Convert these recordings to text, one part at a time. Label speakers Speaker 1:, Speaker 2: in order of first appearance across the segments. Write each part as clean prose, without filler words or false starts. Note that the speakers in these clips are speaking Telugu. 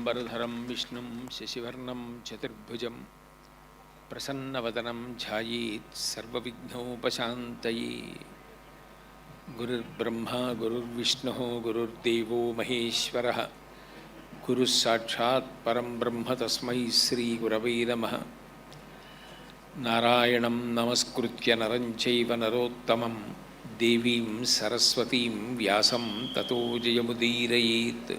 Speaker 1: शुक्लाम्बरधरं विष्णुं शशिवर्णं चतुर्भुजं प्रसन्नवदनं ध्यायेत् सर्वविघ्नोपशान्तये। गुरुर्ब्रह्मा गुरुर्विष्णुः गुरुर्देवो महेश्वरः गुरुः साक्षात् परं ब्रह्म तस्मै श्रीगुरवे नमः। नारायणं नमस्कृत्य नरं चैव नरोत्तमं देवीं सरस्वतीं व्यासं ततो जयमुदीरयेत्।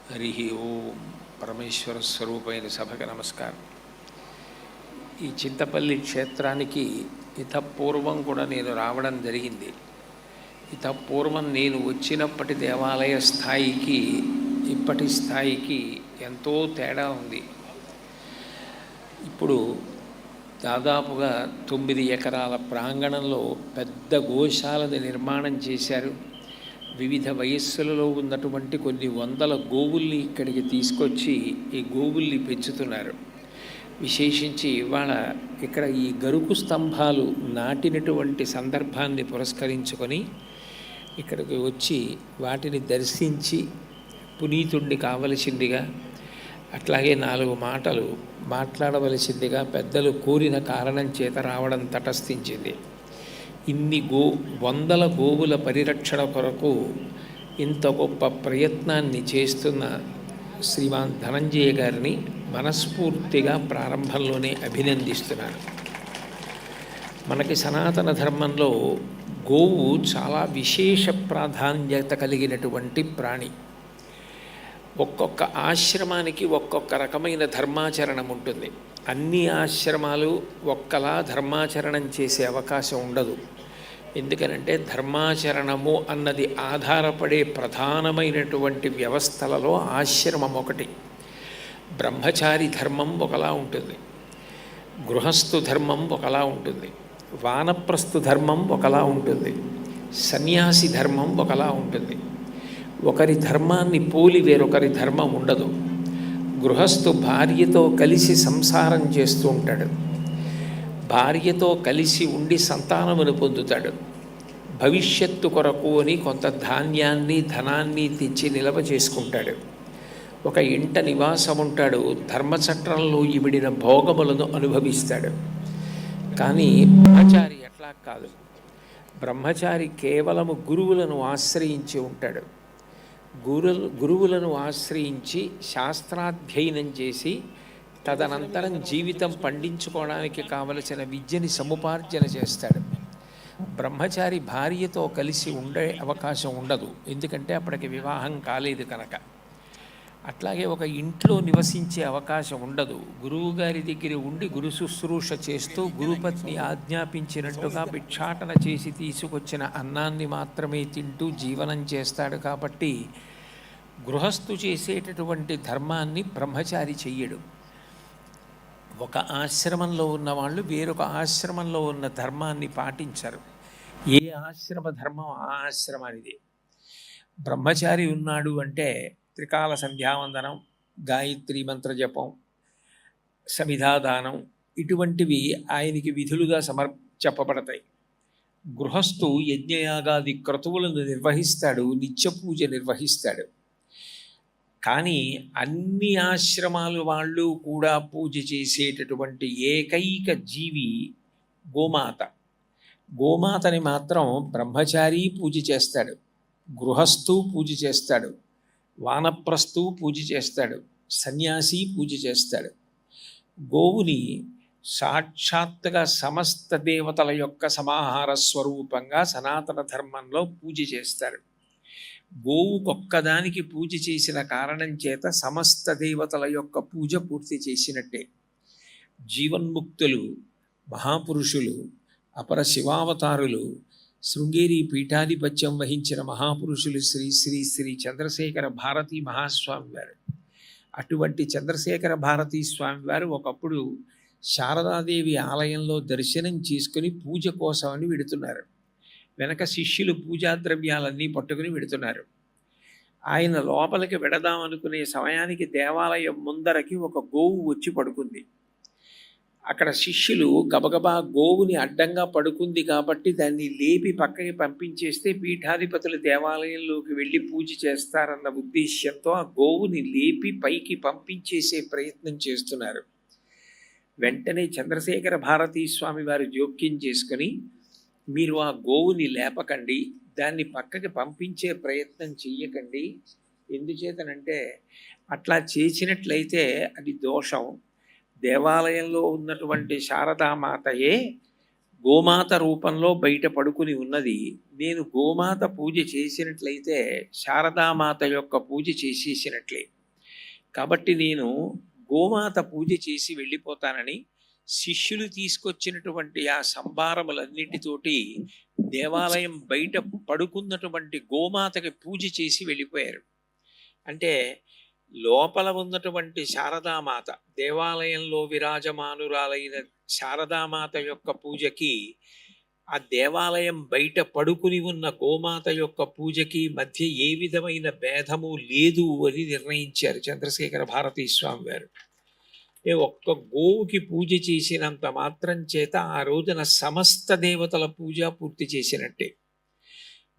Speaker 1: హరి ఓం. పరమేశ్వర స్వరూపమైన సభకు నమస్కారం. ఈ చింతపల్లి క్షేత్రానికి ఇతపూర్వం కూడా నేను రావడం జరిగింది. ఇతపూర్వం నేను వచ్చినప్పటి దేవాలయ స్థాయికి ఇప్పటి స్థాయికి ఎంతో తేడా ఉంది. ఇప్పుడు దాదాపుగా 9 ఎకరాల ప్రాంగణంలో పెద్ద గోశాలని నిర్మాణం చేశారు. వివిధ వయస్సులలో ఉన్నటువంటి కొన్ని వందల గోవుల్ని ఇక్కడికి తీసుకొచ్చి ఈ గోవుల్ని పెంచుతున్నారు. విశేషించి ఇవాళ ఇక్కడ ఈ గరుకు స్తంభాలు నాటినటువంటి సందర్భాన్ని పురస్కరించుకొని ఇక్కడికి వచ్చి వాటిని దర్శించి పునీతుణ్ణి కావలసిందిగా, అట్లాగే 4 మాటలు మాట్లాడవలసిందిగా పెద్దలు కోరిన కారణం చేత రావడం తటస్థించింది. ఇన్ని వందల గోవుల పరిరక్షణ కొరకు ఇంత గొప్ప ప్రయత్నాన్ని చేస్తున్న శ్రీమాన్ ధనంజయ గారిని మనస్ఫూర్తిగా ప్రారంభంలోనే అభినందిస్తున్నాను. మనకి సనాతన ధర్మంలో గోవు చాలా విశేష ప్రాధాన్యత కలిగినటువంటి ప్రాణి. ఒక్కొక్క ఆశ్రమానికి ఒక్కొక్క రకమైన ధర్మాచరణం ఉంటుంది. అన్ని ఆశ్రమాలు ఒక్కలా ధర్మాచరణం చేసే అవకాశం ఉండదు. ఎందుకనంటే ధర్మాచరణము అన్నది ఆధారపడే ప్రధానమైనటువంటి వ్యవస్థలలో ఆశ్రమం ఒకటి. బ్రహ్మచారి ధర్మం ఒకలా ఉంటుంది, గృహస్థు ధర్మం ఒకలా ఉంటుంది, వానప్రస్థు ధర్మం ఒకలా ఉంటుంది, సన్యాసి ధర్మం ఒకలా ఉంటుంది. ఒకరి ధర్మాన్ని పోలి వేరొకరి ధర్మం ఉండదు. గృహస్థు భార్యతో కలిసి సంసారం చేస్తూ ఉంటాడు, భార్యతో కలిసి ఉండి సంతానమును పొందుతాడు. భవిష్యత్తు కొరకు అని కొంత ధాన్యాన్ని ధనాన్ని తెచ్చి నిల్వ చేసుకుంటాడు. ఒక ఇంట నివాసం ఉంటాడు, ధర్మచట్రంలో ఇమిడిన భోగములను అనుభవిస్తాడు. కానీ బ్రహ్మచారి అట్లా కాదు. బ్రహ్మచారి కేవలము గురువులను ఆశ్రయించి ఉంటాడు. గురువులను ఆశ్రయించి శాస్త్రాధ్యయనం చేసి తదనంతరం జీవితం పండించుకోవడానికి కావలసిన విద్యని సముపార్జన చేస్తాడు. బ్రహ్మచారి భార్యతో కలిసి ఉండే అవకాశం ఉండదు, ఎందుకంటే అప్పటికి వివాహం కాలేదు కనుక. అట్లాగే ఒక ఇంట్లో నివసించే అవకాశం ఉండదు. గురువుగారి దగ్గర ఉండి గురు శుశ్రూష చేస్తూ గురుపత్ని ఆజ్ఞాపించినట్టుగా భిక్షాటన చేసి తీసుకొచ్చిన అన్నాన్ని మాత్రమే తింటూ జీవనం చేస్తాడు. కాబట్టి గృహస్థు చేసేటటువంటి ధర్మాన్ని బ్రహ్మచారి చెయ్యడు. ఒక ఆశ్రమంలో ఉన్నవాళ్ళు వేరొక ఆశ్రమంలో ఉన్న ధర్మాన్ని పాటించరు. ఏ ఆశ్రమ ధర్మం ఆ ఆశ్రమానిదే. బ్రహ్మచారి ఉన్నాడు అంటే త్రికాల సంధ్యావందనం, గాయత్రి మంత్ర జపం, సమిధాదానం ఇటువంటివి ఆయనకి విధులుగా చెప్పబడతాయి. గృహస్థు యజ్ఞయాగాది క్రతువులను నిర్వహిస్తాడు, నిత్య పూజ నిర్వహిస్తాడు. కానీ అన్ని ఆశ్రమాలు వాళ్ళు కూడా పూజ చేసేటటువంటి ఏకైక జీవి గోమాత. గోమాతని మాత్రం బ్రహ్మచారి పూజ చేస్తాడు, గృహస్థు పూజ చేస్తాడు, వానప్రస్థు పూజ చేస్తాడు, సన్యాసి పూజ చేస్తాడు. గోవుని సాక్షాత్తుగా సమస్త దేవతల యొక్క సమాహార స్వరూపంగా సనాతన ధర్మంలో పూజ చేస్తారు. గోవుకొక్కదానికి పూజ చేసిన కారణం చేత సమస్త దేవతల యొక్క పూజ పూర్తి చేసినట్టే. జీవన్ముక్తులు, మహాపురుషులు, అపర శివావతారులు, శృంగేరి పీఠాధిపత్యం వహించిన మహాపురుషులు శ్రీ శ్రీ శ్రీ చంద్రశేఖర భారతీ మహాస్వామి వారు. అటువంటి చంద్రశేఖర భారతీ స్వామి వారు ఒకప్పుడు శారదాదేవి ఆలయంలో దర్శనం చేసుకుని పూజ కోసమని వెడుతున్నారు. వెనక శిష్యులు పూజా ద్రవ్యాలన్నీ పట్టుకుని వెడుతున్నారు. ఆయన లోపలికి వెడదామనుకునే సమయానికి దేవాలయం ముందరకి ఒక గోవు వచ్చి పడుకుంది. అక్కడ శిష్యులు గబగబా గోవుని అడ్డంగా పడుకుంది కాబట్టి దాన్ని లేపి పక్కకి పంపించేస్తే పీఠాధిపతులు దేవాలయంలోకి వెళ్ళి పూజ చేస్తారన్న ఉద్దేశ్యంతో ఆ గోవుని లేపి పైకి పంపించేసే ప్రయత్నం చేస్తున్నారు. వెంటనే చంద్రశేఖర భారతీ స్వామి వారు జోక్యం చేసుకొని, మీరు ఆ గోవుని లేపకండి, దాన్ని పక్కకి పంపించే ప్రయత్నం చెయ్యకండి. ఎందుచేతనంటే అట్లా చేసినట్లయితే అది దోషం. దేవాలయంలో ఉన్నటువంటి శారదామాతయే గోమాత రూపంలో బయట పడుకుని ఉన్నది. నేను గోమాత పూజ చేసినట్లయితే శారదామాత యొక్క పూజ చేసేసినట్లే. కాబట్టి నేను గోమాత పూజ చేసి వెళ్ళిపోతానని శిష్యులు తీసుకొచ్చినటువంటి ఆ సంభారములన్నిటితోటి దేవాలయం బయట పడుకున్నటువంటి గోమాతకి పూజ చేసి వెళ్ళిపోయారు. అంటే లోపల ఉన్నటువంటి శారదామాత, దేవాలయంలో విరాజమానురాలైన శారదామాత యొక్క పూజకి ఆ దేవాలయం బయట పడుకుని ఉన్న గోమాత యొక్క పూజకి మధ్య ఏ విధమైన భేదము లేదు అని నిర్ణయించారు చంద్రశేఖర భారతీ స్వామి వారు. ఒక్క గోవుకి పూజ చేసినంత మాత్రం చేత ఆ రోజున సమస్త దేవతల పూజ పూర్తి చేసినట్టే.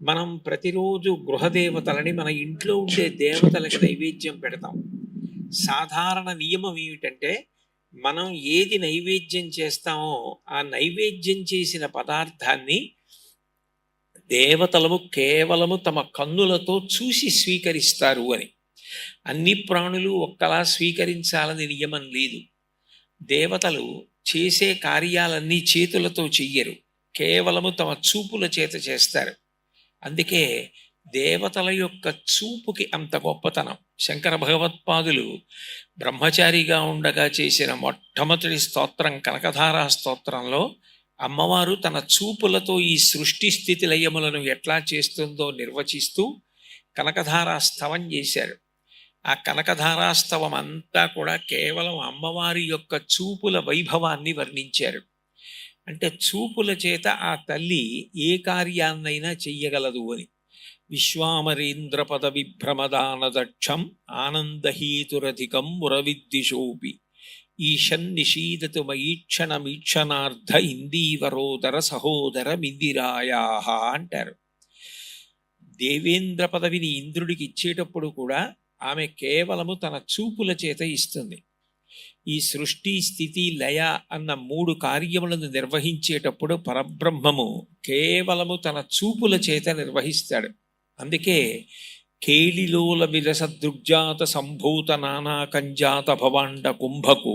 Speaker 1: మనం ప్రతిరోజు గృహదేవతలని మన ఇంట్లో ఉండే దేవతలకు నైవేద్యం పెడతాం. సాధారణ నియమం ఏమిటంటే, మనం ఏది నైవేద్యం చేస్తామో ఆ నైవేద్యం చేసిన పదార్థాన్ని దేవతలము కేవలము తమ కన్నులతో చూసి స్వీకరిస్తారు అని. అన్ని ప్రాణులు ఒక్కలా స్వీకరించాలని నియమం లేదు. దేవతలు చేసే కార్యాలన్నీ చేతులతో చెయ్యరు, కేవలము తమ చూపుల చేత చేస్తారు. అందుకే దేవతల యొక్క చూపుకి అంత గొప్పతనం. శంకర భగవత్పాదులు బ్రహ్మచారిగా ఉండగా చేసిన మొట్టమొదటి స్తోత్రం కనకధారా స్తోత్రంలో అమ్మవారు తన చూపులతో ఈ సృష్టి స్థితి లయములను ఎట్లా చేస్తుందో నిర్వచిస్తూ కనకధారా స్తవం చేశారు. ఆ కనకధారాస్తవం అంతా కూడా కేవలం అమ్మవారి యొక్క చూపుల వైభవాన్ని వర్ణించారు. అంటే చూపుల చేత ఆ తల్లి ఏ కార్యాన్నైనా చెయ్యగలదు అని. విశ్వామరేంద్ర పద విభ్రమదానదక్షం ఆనందహీతురధికం మురవిద్దిశోపి ఈశన్నిషీదతు మయీక్షణమీక్షణార్థ ఇందీవరోదర సహోదర మిందిరాయా అంటారు. దేవేంద్ర పదవిని ఇంద్రుడికి ఇచ్చేటప్పుడు కూడా ఆమె కేవలము తన చూపుల చేత ఇస్తుంది. ఈ సృష్టి స్థితి లయ అన్న 3 కార్యములను నిర్వహించేటప్పుడు పరబ్రహ్మము కేవలము తన చూపుల చేత నిర్వహిస్తాడు. అందుకే కేళిలోల విరసదృగ్జాత సంభూత నానాకంజాత భవాండ కుంభకు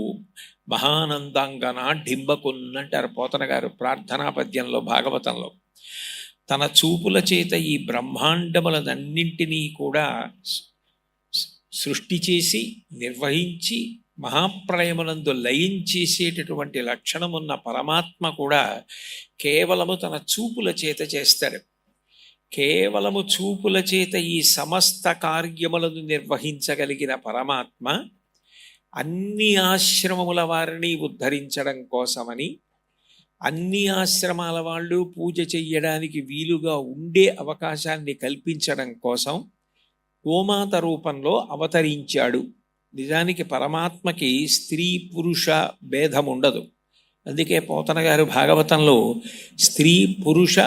Speaker 1: మహానందాంగన డింబకున్నంటారు పోతన గారు ప్రార్థనా పద్యంలో భాగవతంలో. తన చూపుల చేత ఈ బ్రహ్మాండములనన్నింటినీ కూడా సృష్టి చేసి నిర్వహించి మహాప్రళయమునందు లయం చేసేటటువంటి లక్షణమున్న పరమాత్మ కూడా కేవలము తన చూపుల చేత చేస్తాడు. కేవలము చూపుల చేత ఈ సమస్త కార్యములను నిర్వహించగలిగిన పరమాత్మ అన్ని ఆశ్రమముల వారిని ఉద్ధరించడం కోసమని, అన్ని ఆశ్రమాల వాళ్ళు పూజ చెయ్యడానికి వీలుగా ఉండే అవకాశాన్ని కల్పించడం కోసం గోమాత రూపంలో అవతరించాడు. నిజానికి పరమాత్మకి స్త్రీ పురుష భేదం ఉండదు. అందుకే పోతన గారు భాగవతంలో స్త్రీ పురుష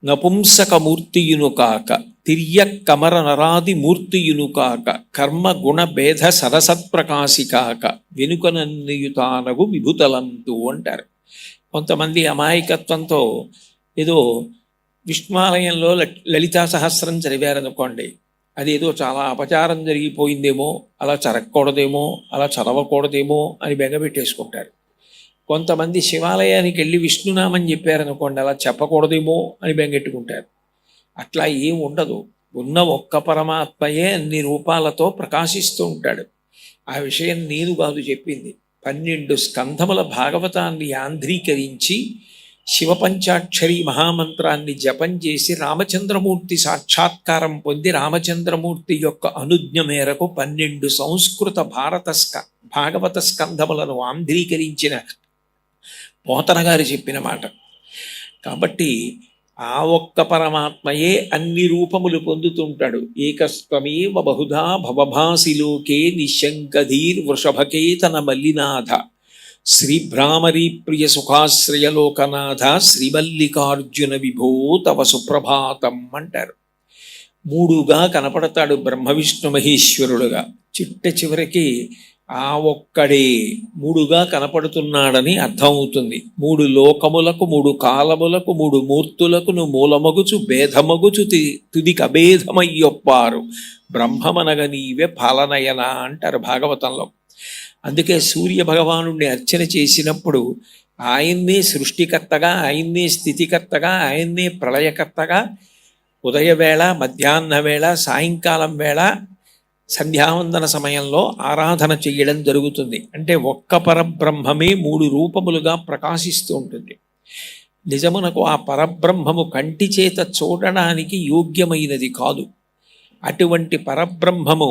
Speaker 1: నపుంసకమూర్తియును కాక తిర్య కమర నరాది మూర్తియును కాక కర్మ గుణ భేద సరసత్ప్రకాశికాక వెనుకనన్నియుతానగు విభుతలంతు అంటారు. కొంతమంది అమాయకత్వంతో ఏదో విష్ణువాలయంలో లలితా సహస్రం చదివారనుకోండి, అదేదో చాలా అపచారం జరిగిపోయిందేమో, అలా జరగకూడదేమో, అలా చదవకూడదేమో అని బెంగపెట్టేసుకుంటారు. కొంతమంది శివాలయానికి వెళ్ళి విష్ణునామని చెప్పారనుకోండి, అలా చెప్పకూడదేమో అని బెంగెట్టుకుంటారు. అట్లా ఏం ఉండదు. ఉన్న ఒక్క పరమాత్మయే అన్ని రూపాలతో ప్రకాశిస్తూ ఉంటాడు. ఆ విషయం నేను కాదు చెప్పింది. 12 స్కంధముల భాగవతాన్ని యాంధ్రీకరించి శివపంచాక్షరి మహామంత్రాన్ని జపం చేసి రామచంద్రమూర్తి సాక్షాత్కారం పొంది రామచంద్రమూర్తి యొక్క అనుజ్ఞ మేరకు 12 సంస్కృత భాగవత స్కంధములను ఆంధ్రీకరించిన పోతన గారు చెప్పిన మాట. కాబట్టి ఆ ఒక్క పరమాత్మయే అన్ని రూపములు పొందుతుంటాడు. ఏకస్వమేవ బహుధా భవభాసి లోకే నిశంకధీర్ వృషభకేతన మల్లినాథ శ్రీభ్రామరీ ప్రియ సుఖాశ్రయలోకనాథ శ్రీమల్లికార్జున విభో తవ సుప్రభాతం అంటారు. మూడుగా కనపడతాడు బ్రహ్మ విష్ణు మహేశ్వరుడుగా. చిట్ట చివరికి ఆ ఒక్కడే మూడుగా కనపడుతున్నాడని అర్థమవుతుంది. మూడు లోకములకు, మూడు కాలములకు, మూడు మూర్తులకు నువ్వు మూలమగుచు భేదమగుచు తుదికి అభేదమయ్యొప్పారు బ్రహ్మమనగ నీవే ఫలనయన అంటారు భాగవతంలో. అందుకే సూర్య భగవానుడిని అర్చన చేసినప్పుడు ఆయన్నే సృష్టికర్తగా, ఆయన్నే స్థితికర్తగా, ఆయన్నే ప్రళయకర్తగా ఉదయవేళ, మధ్యాహ్న వేళ, సాయంకాలం వేళ, సంధ్యావందన సమయంలో ఆరాధన చెయ్యడం జరుగుతుంది. అంటే ఒక్క పరబ్రహ్మమే మూడు రూపములుగా ప్రకాశిస్తూ ఉంటుంది. నిజమునకు ఆ పరబ్రహ్మము కంటి చేత చూడడానికి యోగ్యమైనది కాదు. అటువంటి పరబ్రహ్మము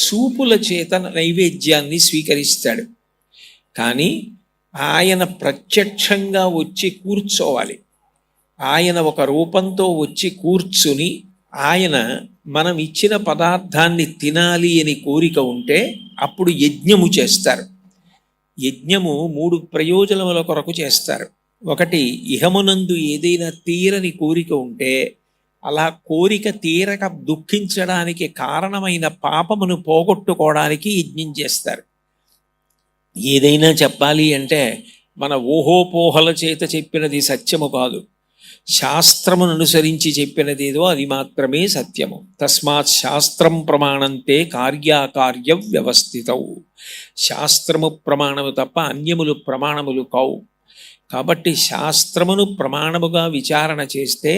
Speaker 1: చూపుల చేత నైవేద్యాన్ని స్వీకరిస్తాడు. కానీ ఆయన ప్రత్యక్షంగా వచ్చి కూర్చోవాలి. ఆయన ఒక రూపంతో వచ్చి కూర్చుని ఆయన మనం ఇచ్చిన పదార్థాన్ని తినాలి అని కోరిక ఉంటే అప్పుడు యజ్ఞము చేస్తారు. యజ్ఞము మూడు ప్రయోజనముల కొరకు చేస్తారు. ఒకటి, ఇహమునందు ఏదైనా తీరని కోరిక ఉంటే అలా కోరిక తీరక దుఃఖించడానికి కారణమైన పాపమును పోగొట్టుకోవడానికి యజ్ఞం చేస్తారు. ఏదైనా చెప్పాలి అంటే మన ఊహోపోహల చేత చెప్పినది సత్యము కాదు. శాస్త్రమును అనుసరించి చెప్పినదేదో అది మాత్రమే సత్యము. తస్మాత్ శాస్త్రం ప్రమాణంతే కార్యాకార్య వ్యవస్థితవు. శాస్త్రము ప్రమాణము తప్ప అన్యములు ప్రమాణములు కావు. కాబట్టి శాస్త్రమును ప్రమాణముగా విచారణ చేస్తే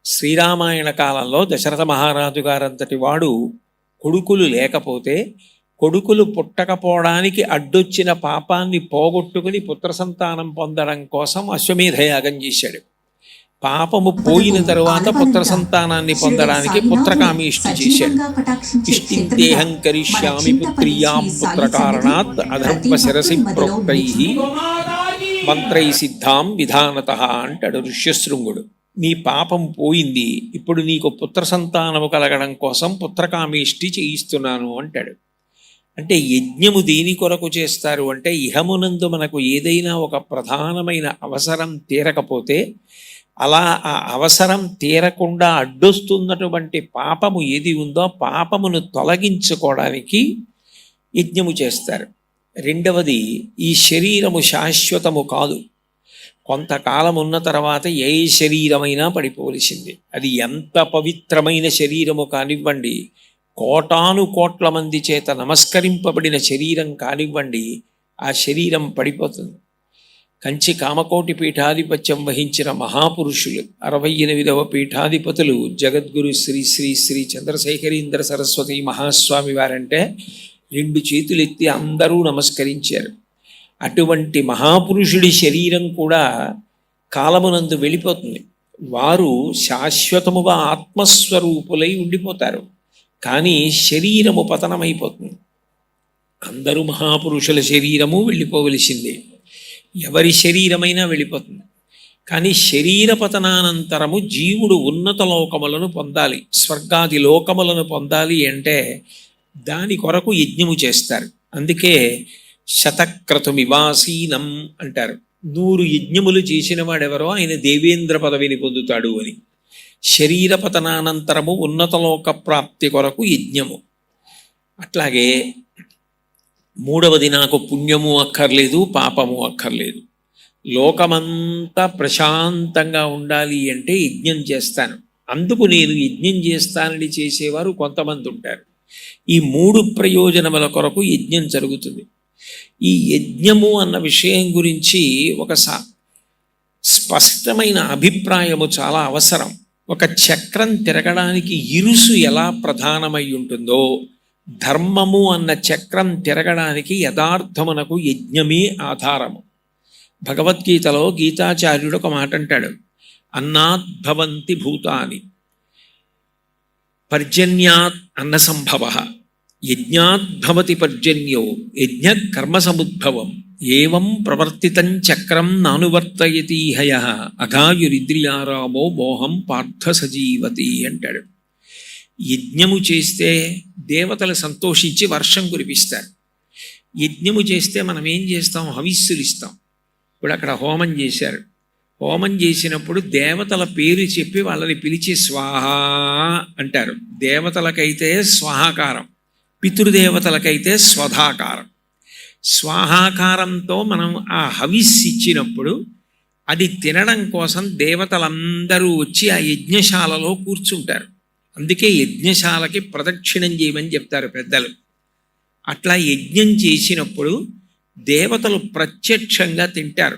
Speaker 1: శ్రీరామాయణ కాలంలో దశరథ మహారాజు గారంతటి వాడు కొడుకులు లేకపోతే కొడుకులు పుట్టకపోవడానికి అడ్డొచ్చిన పాపాన్ని పోగొట్టుకుని పుత్ర సంతానం పొందడం కోసం అశ్వమేధయాగం చేశాడు. పాపము పోయిన తరువాత పుత్ర సంతానాన్ని పొందడానికి పుత్రకామేష్టి చేశాడు. ఇష్టింతేహం కరిష్యామి పుత్రియాం పుత్రకారణాత్ అధర్మ శిరసి ప్రోక్తై మంత్రై సిద్ధాం విధానత అంటాడు ఋష్యశృంగుడు. నీ పాపం పోయింది, ఇప్పుడు నీకు పుత్ర సంతానము కలగడం కోసం పుత్రకామేష్టి చేయిస్తున్నాను అంటాడు. అంటే యజ్ఞము దేని కొరకు చేస్తారు అంటే ఇహమునందు మనకు ఏదైనా ఒక ప్రధానమైన అవసరం తీరకపోతే అలా ఆ అవసరం తీరకుండా అడ్డొస్తున్నటువంటి పాపము ఏది ఉందో పాపమును తొలగించుకోవడానికి యజ్ఞము చేస్తారు. రెండవది, ఈ శరీరము శాశ్వతము కాదు. కొంతకాలం ఉన్న తర్వాత ఏ శరీరమైనా పడిపోవలసింది. అది ఎంత పవిత్రమైన శరీరము కానివ్వండి, కోటాను కోట్ల మంది చేత నమస్కరింపబడిన శరీరం కానివ్వండి, ఆ శరీరం పడిపోతుంది. కంచి కామకోటి పీఠాధిపత్యం వహించిన మహాపురుషులు 68వ పీఠాధిపతులు జగద్గురు శ్రీ శ్రీ శ్రీ చంద్రశేఖరీంద్ర సరస్వతి మహాస్వామి వారంటే 2 చేతులెత్తి అందరూ నమస్కరించారు. అటువంటి మహాపురుషుడి శరీరం కూడా కాలమునందు వెళ్ళిపోతుంది. వారు శాశ్వతముగా ఆత్మస్వరూపులై ఉండిపోతారు. కానీ శరీరము పతనమైపోతుంది. అందరూ మహాపురుషుల శరీరము వెళ్ళిపోవలసిందే. ఎవరి శరీరమైనా వెళ్ళిపోతుంది. కానీ శరీర పతనానంతరము జీవుడు ఉన్నత లోకములను పొందాలి, స్వర్గాది లోకములను పొందాలి అంటే దాని కొరకు యజ్ఞము చేస్తారు. అందుకే శతక్రతుమివాసీనం అంటారు. 100 యజ్ఞములు చేసిన వాడెవరో ఆయన దేవేంద్ర పదవిని పొందుతాడు అని. శరీర పతనానంతరము ఉన్నతలోక ప్రాప్తి కొరకు యజ్ఞము. అట్లాగే మూడవది, నాకు పుణ్యము అక్కర్లేదు, పాపము అక్కర్లేదు, లోకమంతా ప్రశాంతంగా ఉండాలి అంటే యజ్ఞం చేస్తాను. అందుకు నేను యజ్ఞం చేస్తానని చేసేవారు కొంతమంది ఉంటారు. ఈ 3 ప్రయోజనముల కొరకు యజ్ఞం జరుగుతుంది. ఈ యజ్ఞము అన్న విషయం గురించి ఒక స్పష్టమైన అభిప్రాయము చాలా అవసరం. ఒక చక్రం తిరగడానికి ఇరుసు ఎలా ప్రధానమై ఉంటుందో ధర్మము అన్న చక్రం తిరగడానికి యథార్థమునకు యజ్ఞమే ఆధారము. భగవద్గీతలో గీతాచార్యుడు ఒక మాట అంటాడు, అన్నాద్భవంతి భూతాని పర్జన్యాత్ అన్న సంభవ యజ్ఞాద్భవతి పర్జన్యో యజ్ఞ కర్మ సముద్భవం ఏవం ప్రవర్తితం చక్రం నానువర్తయతి హయ అఘాయురింద్రియారామో మోహం పార్థ సజీవతి అంటాడు. యజ్ఞము చేస్తే దేవతలు సంతోషించి వర్షం కురిపిస్తారు. యజ్ఞము చేస్తే మనం ఏం చేస్తాం? హవిస్సులు ఇస్తాం. ఇప్పుడు అక్కడ హోమం చేశారు. హోమం చేసినప్పుడు దేవతల పేరు చెప్పి వాళ్ళని పిలిచి స్వాహ అంటారు. దేవతలకైతే స్వాహాకారం, పితృదేవతలకైతే స్వధాకారం. స్వాహాకారంతో మనం ఆ హవిస్ ఇచ్చినప్పుడు అది తినడం కోసం దేవతలందరూ వచ్చి ఆ యజ్ఞశాలలో కూర్చుంటారు. అందుకే యజ్ఞశాలకి ప్రదక్షిణం చేయమని చెప్తారు పెద్దలు. అట్లా యజ్ఞం చేసినప్పుడు దేవతలు ప్రత్యక్షంగా తింటారు.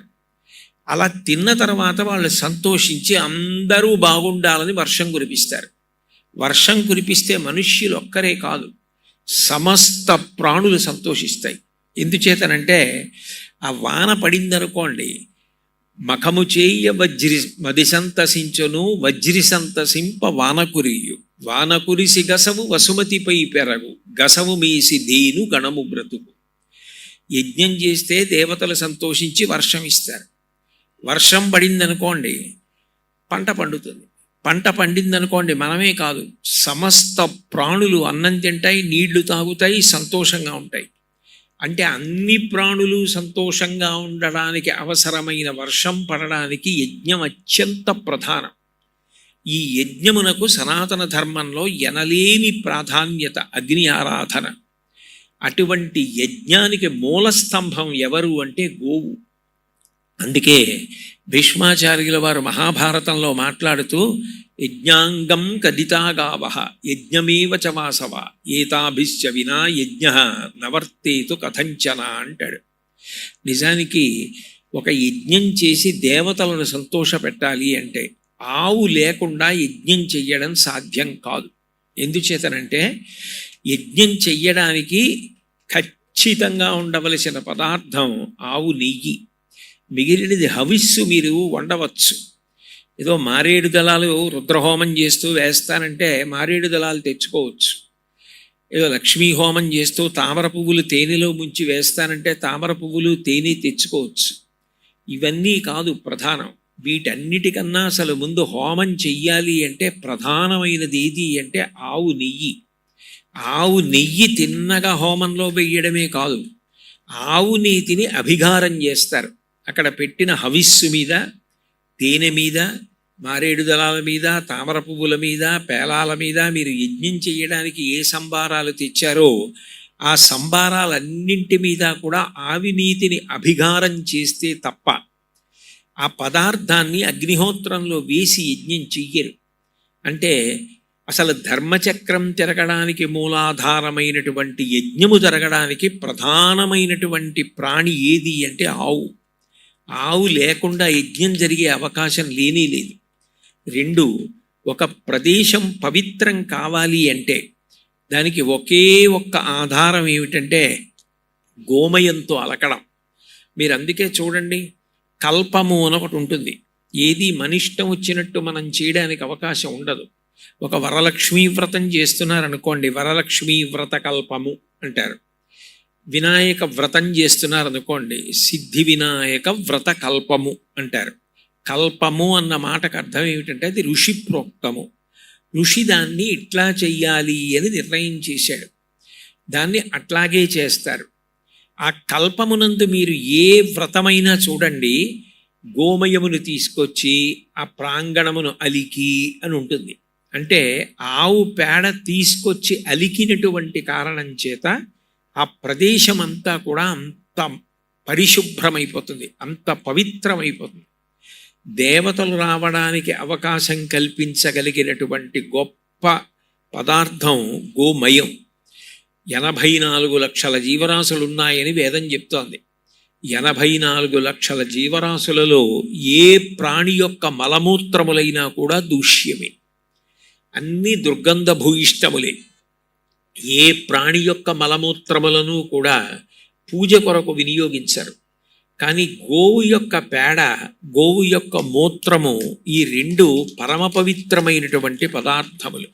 Speaker 1: అలా తిన్న తర్వాత వాళ్ళు సంతోషించి అందరూ బాగుండాలని వర్షం కురిపిస్తారు. వర్షం కురిపిస్తే మనుష్యులు ఒక్కరే కాదు, సమస్త ప్రాణులు సంతోషిస్తాయి. ఎందుచేతనంటే ఆ వాన పడిందనుకోండి, మఖము చేయ వజ్రి మది సంతసించును వజ్రి సంతసింప వానకురియు వానకురిసి గసవు వసుమతిపై పెరగు గసవు మీసి దేను గణము బ్రతుకు. యజ్ఞం చేస్తే దేవతలు సంతోషించి వర్షం ఇస్తారు. వర్షం పడిందనుకోండి పంట పండుతుంది. పంట పండిందనుకోండి మనమే కాదు, సమస్త ప్రాణులు అన్నం తింటాయి, నీళ్లు తాగుతాయి, సంతోషంగా ఉంటాయి. అంటే అన్ని ప్రాణులు సంతోషంగా ఉండడానికి అవసరమైన వర్షం పడడానికి యజ్ఞం అత్యంత ప్రధానం. ఈ యజ్ఞమునకు సనాతన ధర్మంలో ఎనలేని ప్రాధాన్యత, అగ్ని ఆరాధన. అటువంటి యజ్ఞానికి మూలస్తంభం ఎవరు అంటే గోవు. అందుకే భీష్మాచార్యుల వారు మహాభారతంలో మాట్లాడుతూ యజ్ఞాంగం కదితాగావః యజ్ఞమేవ చ వాసవ ఏతాభిశ్చ వినా యజ్ఞ నవర్తేతు కథంచన అంటాడు. నిజానికి ఒక యజ్ఞం చేసి దేవతలను సంతోషపెట్టాలి అంటే ఆవు లేకుండా యజ్ఞం చెయ్యడం సాధ్యం కాదు. ఎందుచేతనంటే యజ్ఞం చెయ్యడానికి ఖచ్చితంగా ఉండవలసిన పదార్థం ఆవు నెయ్యి. మిగిలినది హవిస్సు మీరు వండవచ్చు. ఏదో మారేడు దళాలు రుద్రహోమం చేస్తూ వేస్తానంటే మారేడు దళాలు తెచ్చుకోవచ్చు. ఏదో లక్ష్మీ హోమం చేస్తూ తామర పువ్వులు తేనెలో ముంచి వేస్తానంటే తామర పువ్వులు తేనె తెచ్చుకోవచ్చు. ఇవన్నీ కాదు ప్రధానం. వీటన్నిటికన్నా అసలు ముందు హోమం చెయ్యాలి అంటే ప్రధానమైనది ఏది అంటే ఆవు నెయ్యి. ఆవు నెయ్యి తిన్నగా హోమంలో వెయ్యడమే కాదు, ఆవు నీతిని అభిగారం చేస్తారు. అక్కడ పెట్టిన హవిస్సు మీద, తేనె మీద, మారేడు దళాల మీద, తామర పువ్వుల మీద, పేలాల మీద మీరు యజ్ఞం చేయడానికి ఏ సంబారాలు తెచ్చారో ఆ సంబారాలన్నింటి మీద కూడా ఆవినీతిని అభిగారం చేస్తే తప్ప ఆ పదార్థాన్ని అగ్నిహోత్రంలో వేసి యజ్ఞం చెయ్యరు. అంటే అసలు ధర్మచక్రం తిరగడానికి మూలాధారమైనటువంటి యజ్ఞము జరగడానికి ప్రధానమైనటువంటి ప్రాణి ఏది అంటే ఆవు. ఆవు లేకుండా యజ్ఞం జరిగే అవకాశం లేనే లేదు. రెండు, ఒక ప్రదేశం పవిత్రం కావాలి అంటే దానికి ఒకే ఒక్క ఆధారం ఏమిటంటే గోమయంతో అలకడం. మీరు అందుకే చూడండి, కల్పము అని ఒకటి ఉంటుంది. ఏది మనిష్టం వచ్చినట్టు మనం చేయడానికి అవకాశం ఉండదు. ఒక వరలక్ష్మీ వ్రతం చేస్తున్నారనుకోండి, వరలక్ష్మీ వ్రత కల్పము అంటారు. వినాయక వ్రతం చేస్తున్నారనుకోండి, సిద్ధి వినాయక వ్రత కల్పము అంటారు. కల్పము అన్న మాటకు అర్థం ఏమిటంటే అది ఋషి ప్రోక్తము. ఋషి దాన్ని ఇట్లా చెయ్యాలి అని నిర్ణయం చేశాడు, దాన్ని అట్లాగే చేస్తారు. ఆ కల్పమునందు మీరు ఏ వ్రతమైనా చూడండి, గోమయమును తీసుకొచ్చి ఆ ప్రాంగణమును అలికి అని ఉంటుంది. అంటే ఆవు పేడ తీసుకొచ్చి అలికినటువంటి కారణం చేత ఆ ప్రదేశం అంతా కూడా అంత పరిశుభ్రమైపోతుంది, అంత పవిత్రమైపోతుంది. దేవతలు రావడానికి అవకాశం కల్పించగలిగినటువంటి గొప్ప పదార్థం గోమయం. 84 లక్షల జీవరాశులు ఉన్నాయని వేదం చెప్తోంది. 84 లక్షల జీవరాశులలో ఏ ప్రాణి యొక్క మలమూత్రములైనా కూడా దూష్యమే, అన్ని దుర్గంధ భూయిష్టములే. ఏ ప్రాణి యొక్క మలమూత్రములను కూడా పూజ కొరకు వినియోగించరు. కానీ గోవు యొక్క పేడ, గోవు యొక్క మూత్రము, ఈ రెండు పరమ పవిత్రమైనటువంటి పదార్థములు.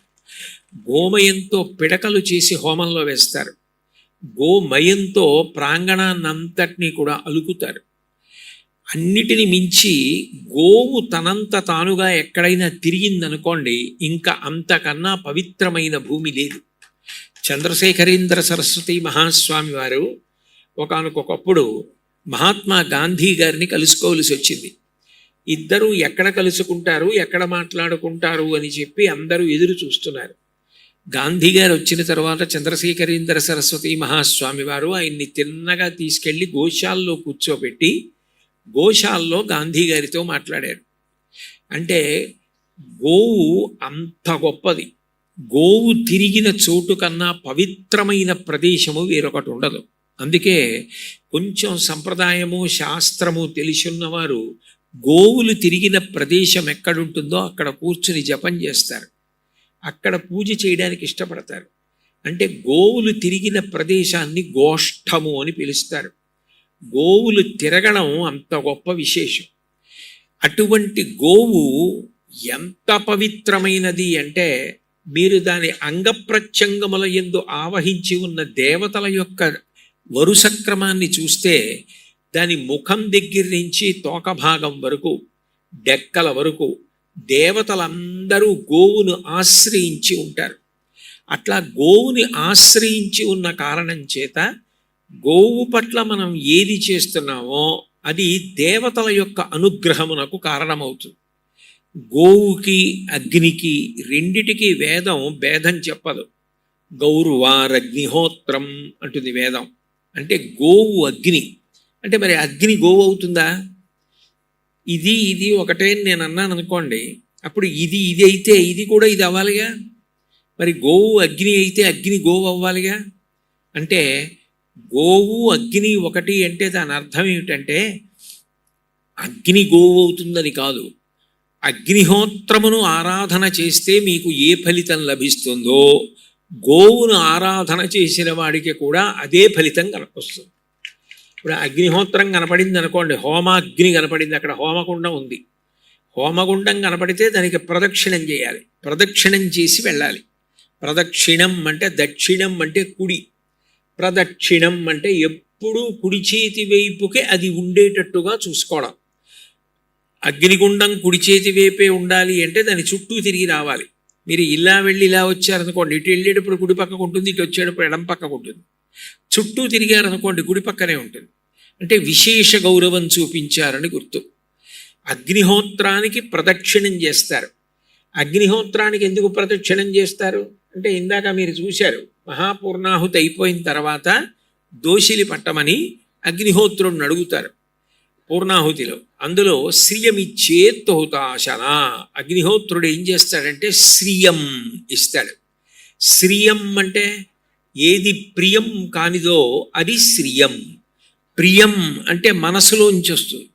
Speaker 1: గోమయంతో పిడకలు చేసి హోమంలో వేస్తారు. గోమయంతో ప్రాంగణాన్నంతటినీ కూడా అలుకుతారు. అన్నిటిని మించి గోవు తనంత తానుగా ఎక్కడైనా తిరిగిందనుకోండి, ఇంకా అంతకన్నా పవిత్రమైన భూమి లేదు. చంద్రశేఖరేంద్ర సరస్వతి మహాస్వామి వారు ఒకానొకప్పుడు మహాత్మా గాంధీ గారిని కలుసుకోవలసి వచ్చింది. ఇద్దరూ ఎక్కడ కలుసుకుంటారు, ఎక్కడ మాట్లాడుకుంటారు అని చెప్పి అందరూ ఎదురు చూస్తున్నారు. గాంధీ గారు వచ్చిన తర్వాత చంద్రశేఖరేంద్ర సరస్వతి మహాస్వామి వారు ఆయన్ని తిన్నగా తీసుకెళ్లి గోశాల్లో కూర్చోబెట్టి గోశాల్లో గాంధీ గారితో మాట్లాడారు. అంటే గోవు అంత గొప్పది. గోవు తిరిగిన చోటు కన్నా పవిత్రమైన ప్రదేశము వేరొకటి ఉండదు. అందుకే కొంచెం సంప్రదాయము శాస్త్రము తెలిసిన్నవారు గోవులు తిరిగిన ప్రదేశం ఎక్కడుంటుందో అక్కడ కూర్చుని జపం చేస్తారు, అక్కడ పూజ చేయడానికి ఇష్టపడతారు. అంటే గోవులు తిరిగిన ప్రదేశాన్ని గోష్ఠము అని పిలుస్తారు. గోవులు తిరగడం అంత గొప్ప విశేషం. అటువంటి గోవు ఎంత పవిత్రమైనది అంటే మీరు దాని అంగప్రత్యంగముల యందు ఆవహించి ఉన్న దేవతల యొక్క వరుస క్రమాన్ని చూస్తే దాని ముఖం దగ్గర నుంచి తోక భాగం వరకు డెక్కల వరకు దేవతలందరూ గోవును ఆశ్రయించి ఉంటారు. అట్లా గోవుని ఆశ్రయించి ఉన్న కారణం చేత గోవు పట్ల మనం ఏది చేస్తున్నామో అది దేవతల యొక్క అనుగ్రహమునకు కారణమవుతుంది. గోవుకి అగ్నికి రెండిటికి వేదం భేదం చెప్పదు. గౌర్వారగ్నిహోత్రం అంటుంది వేదం. అంటే గోవు అగ్ని అంటే మరి అగ్ని గోవు అవుతుందా? ఇది ఒకటే నేను అన్నాను అనుకోండి, అప్పుడు ఇది అయితే ఇది కూడా ఇది అవ్వాలిగా. మరి గోవు అగ్ని అయితే అగ్ని గోవు అవ్వాలిగా. అంటే గోవు అగ్ని ఒకటి అంటే దాని అర్థం ఏమిటంటే అగ్ని గోవు అవుతుందని కాదు, అగ్నిహోత్రమును ఆరాధన చేస్తే మీకు ఏ ఫలితం లభిస్తుందో గోవును ఆరాధన చేసిన వాడికి కూడా అదే ఫలితం కనపొస్తుంది. ఇప్పుడు అగ్నిహోత్రం కనపడింది అనుకోండి, హోమాగ్ని కనపడింది, అక్కడ హోమగుండం ఉంది. హోమగుండం కనపడితే దానికి ప్రదక్షిణం చేయాలి, ప్రదక్షిణం చేసి వెళ్ళాలి. ప్రదక్షిణం అంటే దక్షిణం అంటే కుడి, ప్రదక్షిణం అంటే ఎప్పుడూ కుడి చేతి వైపుకే అది ఉండేటట్టుగా చూసుకోవడం. అగ్నిగుండం కుడి చేతి వైపే ఉండాలి అంటే దాని చుట్టూ తిరిగి రావాలి. మీరు ఇలా వెళ్ళి ఇలా వచ్చారనుకోండి, ఇటు వెళ్ళేటప్పుడు కుడి పక్కకు ఉంటుంది, ఇటు వచ్చేటప్పుడు ఎడం పక్కకు ఉంటుంది. చుట్టూ తిరిగారనుకోండి కుడి పక్కనే ఉంటుంది. అంటే విశేష గౌరవం చూపించారని గుర్తు. అగ్నిహోత్రానికి ప్రదక్షిణం చేస్తారు. అగ్నిహోత్రానికి ఎందుకు ప్రదక్షిణం చేస్తారు అంటే ఇందాక మీరు చూశారు, మహాపూర్ణాహుతి అయిపోయిన తర్వాత దోషిలి పట్టమని అగ్నిహోత్రుడిని అడుగుతారు పూర్ణాహుతిలో. అందులో శ్రియమిచ్చేత్తోతాశన అగ్నిహోత్రుడు ఏం చేస్తాడంటే శ్రియం ఇస్తాడు. శ్రియం అంటే ఏది ప్రియం కానిదో అది శ్రియం. ప్రియం అంటే మనసులోంచి వస్తుంది,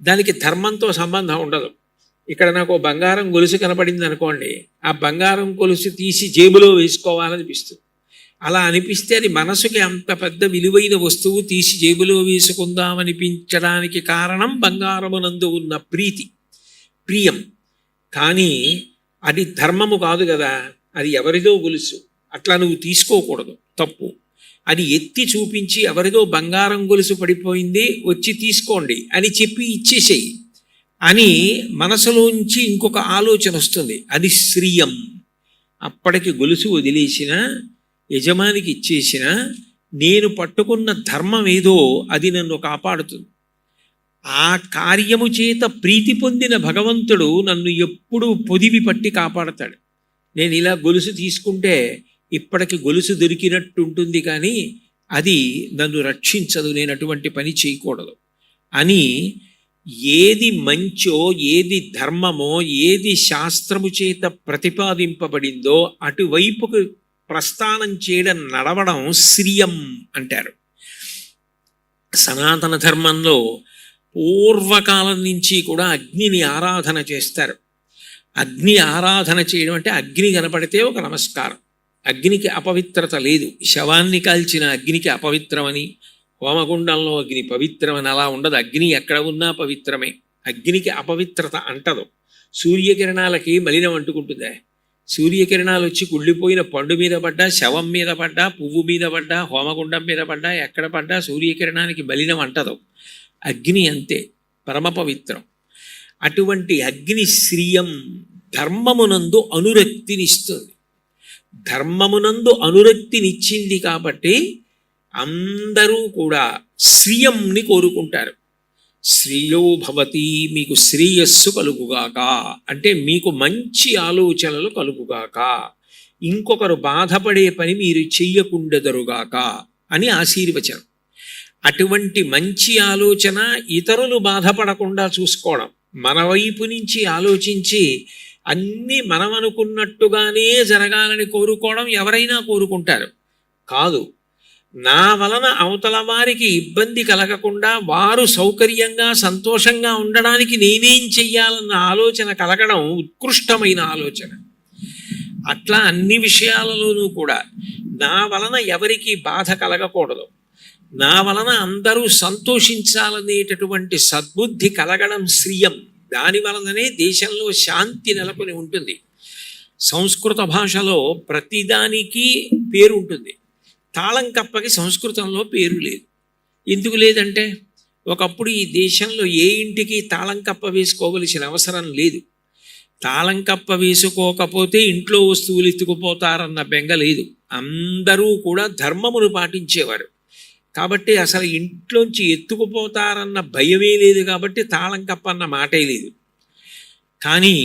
Speaker 1: దానికి ధర్మంతో సంబంధం ఉండదు. ఇక్కడ నాకు బంగారం గొలుసు కనపడింది అనుకోండి, ఆ బంగారం గొలుసు తీసి జేబులో వేసుకోవాలనిపిస్తుంది. అలా అనిపిస్తే అది మనసుకి అంత పెద్ద విలువైన వస్తువు తీసి జేబులో వేసుకుందామనిపించడానికి కారణం బంగారమునందు ఉన్న ప్రీతి, ప్రియం. కానీ అది ధర్మము కాదు కదా, అది ఎవరిదో గొలుసు, అట్లా నువ్వు తీసుకోకూడదు, తప్పు. అది ఎత్తి చూపించి ఎవరిదో బంగారం గొలుసు పడిపోయింది వచ్చి తీసుకోండి అని చెప్పి ఇచ్చేసేయి అని మనసులోంచి ఇంకొక ఆలోచన వస్తుంది, అది శ్రియం. అప్పటికి గొలుసు వదిలేసిన యజమానికి ఇచ్చేసిన నేను పట్టుకున్న ధర్మం ఏదో అది నన్ను కాపాడుతుంది. ఆ కార్యము చేత ప్రీతి పొందిన భగవంతుడు నన్ను ఎప్పుడూ పొదివి పట్టి కాపాడతాడు. నేను ఇలా గొలుసు తీసుకుంటే ఇప్పటికి గొలుసు దొరికినట్టు ఉంటుంది కానీ అది నన్ను రక్షించదు, నేను అటువంటి పని చేయకూడదు అని ఏది మంచో ఏది ధర్మమో ఏది శాస్త్రము చేత ప్రతిపాదింపబడిందో అటువైపుకు ప్రస్థానం చేయడం నడవడం శ్రియం అంటారు. సనాతన ధర్మంలో పూర్వకాలం నుంచి కూడా అగ్నిని ఆరాధన చేస్తారు. అగ్ని ఆరాధన చేయడం అంటే అగ్ని కనపడితే ఒక నమస్కారం. అగ్నికి అపవిత్రత లేదు. శవాన్ని కాల్చిన అగ్నికి అపవిత్రమని, హోమగుండంలో అగ్ని పవిత్రమని అలా ఉండదు. అగ్ని ఎక్కడ ఉన్నా పవిత్రమే, అగ్నికి అపవిత్రత అంటదు. సూర్యకిరణాలకి మలినం అంటుకుంటుందా? సూర్యకిరణాలు వచ్చి కుళ్ళిపోయిన పండు మీద పడ్డా, శవం మీద పడ్డా, పువ్వు మీద పడ్డా, హోమగుండం మీద పడ్డా, ఎక్కడ పడ్డా సూర్యకిరణానికి మలినం అంటదు. అగ్ని అంతే, పరమ పవిత్రం. అటువంటి అగ్ని శ్రియం ధర్మమునందు అనురక్తినిస్తుంది. ధర్మమునందు అనురక్తినిచ్చింది కాబట్టి అందరూ కూడా శ్రియంని కోరుకుంటారు. శ్రేయో భవతి, మీకు శ్రేయస్సు కలుగుగాక అంటే మీకు మంచి ఆలోచనలు కలుగుగాక, ఇంకొకరు బాధపడే పని మీరు చెయ్యకుండెదరుగాక అని ఆశీర్వచనం. అటువంటి మంచి ఆలోచన ఇతరులు బాధపడకుండా చూసుకోవడం, మన వైపు నుంచి ఆలోచించి అన్నీ మనం అనుకున్నట్టుగానే జరగాలని కోరుకోవడం ఎవరైనా కోరుకుంటారు. కాదు, నా వలన అవతల వారికి ఇబ్బంది కలగకుండా వారు సౌకర్యంగా సంతోషంగా ఉండడానికి నేనేం చెయ్యాలన్న ఆలోచన కలగడం ఉత్కృష్టమైన ఆలోచన. అట్లా అన్ని విషయాలలోనూ కూడా నా వలన ఎవరికి బాధ కలగకూడదు, నా వలన అందరూ సంతోషించాలనేటటువంటి సద్బుద్ధి కలగడం శ్రియం. దాని వలననే దేశంలో శాంతి నెలకొని ఉంటుంది. సంస్కృత భాషలో ప్రతిదానికి పేరు ఉంటుంది. తాళం కప్పకి సంస్కృతంలో పేరు లేదు. ఎందుకు లేదంటే ఒకప్పుడు ఈ దేశంలో ఏ ఇంటికి తాళం కప్ప వేసుకోవలసిన అవసరం లేదు. తాళం కప్ప వేసుకోకపోతే ఇంట్లో వస్తువులు ఎత్తుకుపోతారన్న బెంగ లేదు. అందరూ కూడా ధర్మమును పాటించేవారు కాబట్టి అసలు ఇంట్లోంచి ఎత్తుకుపోతారన్న భయమే లేదు. కాబట్టి తాళం కప్ప అన్న మాటే లేదు. కానీ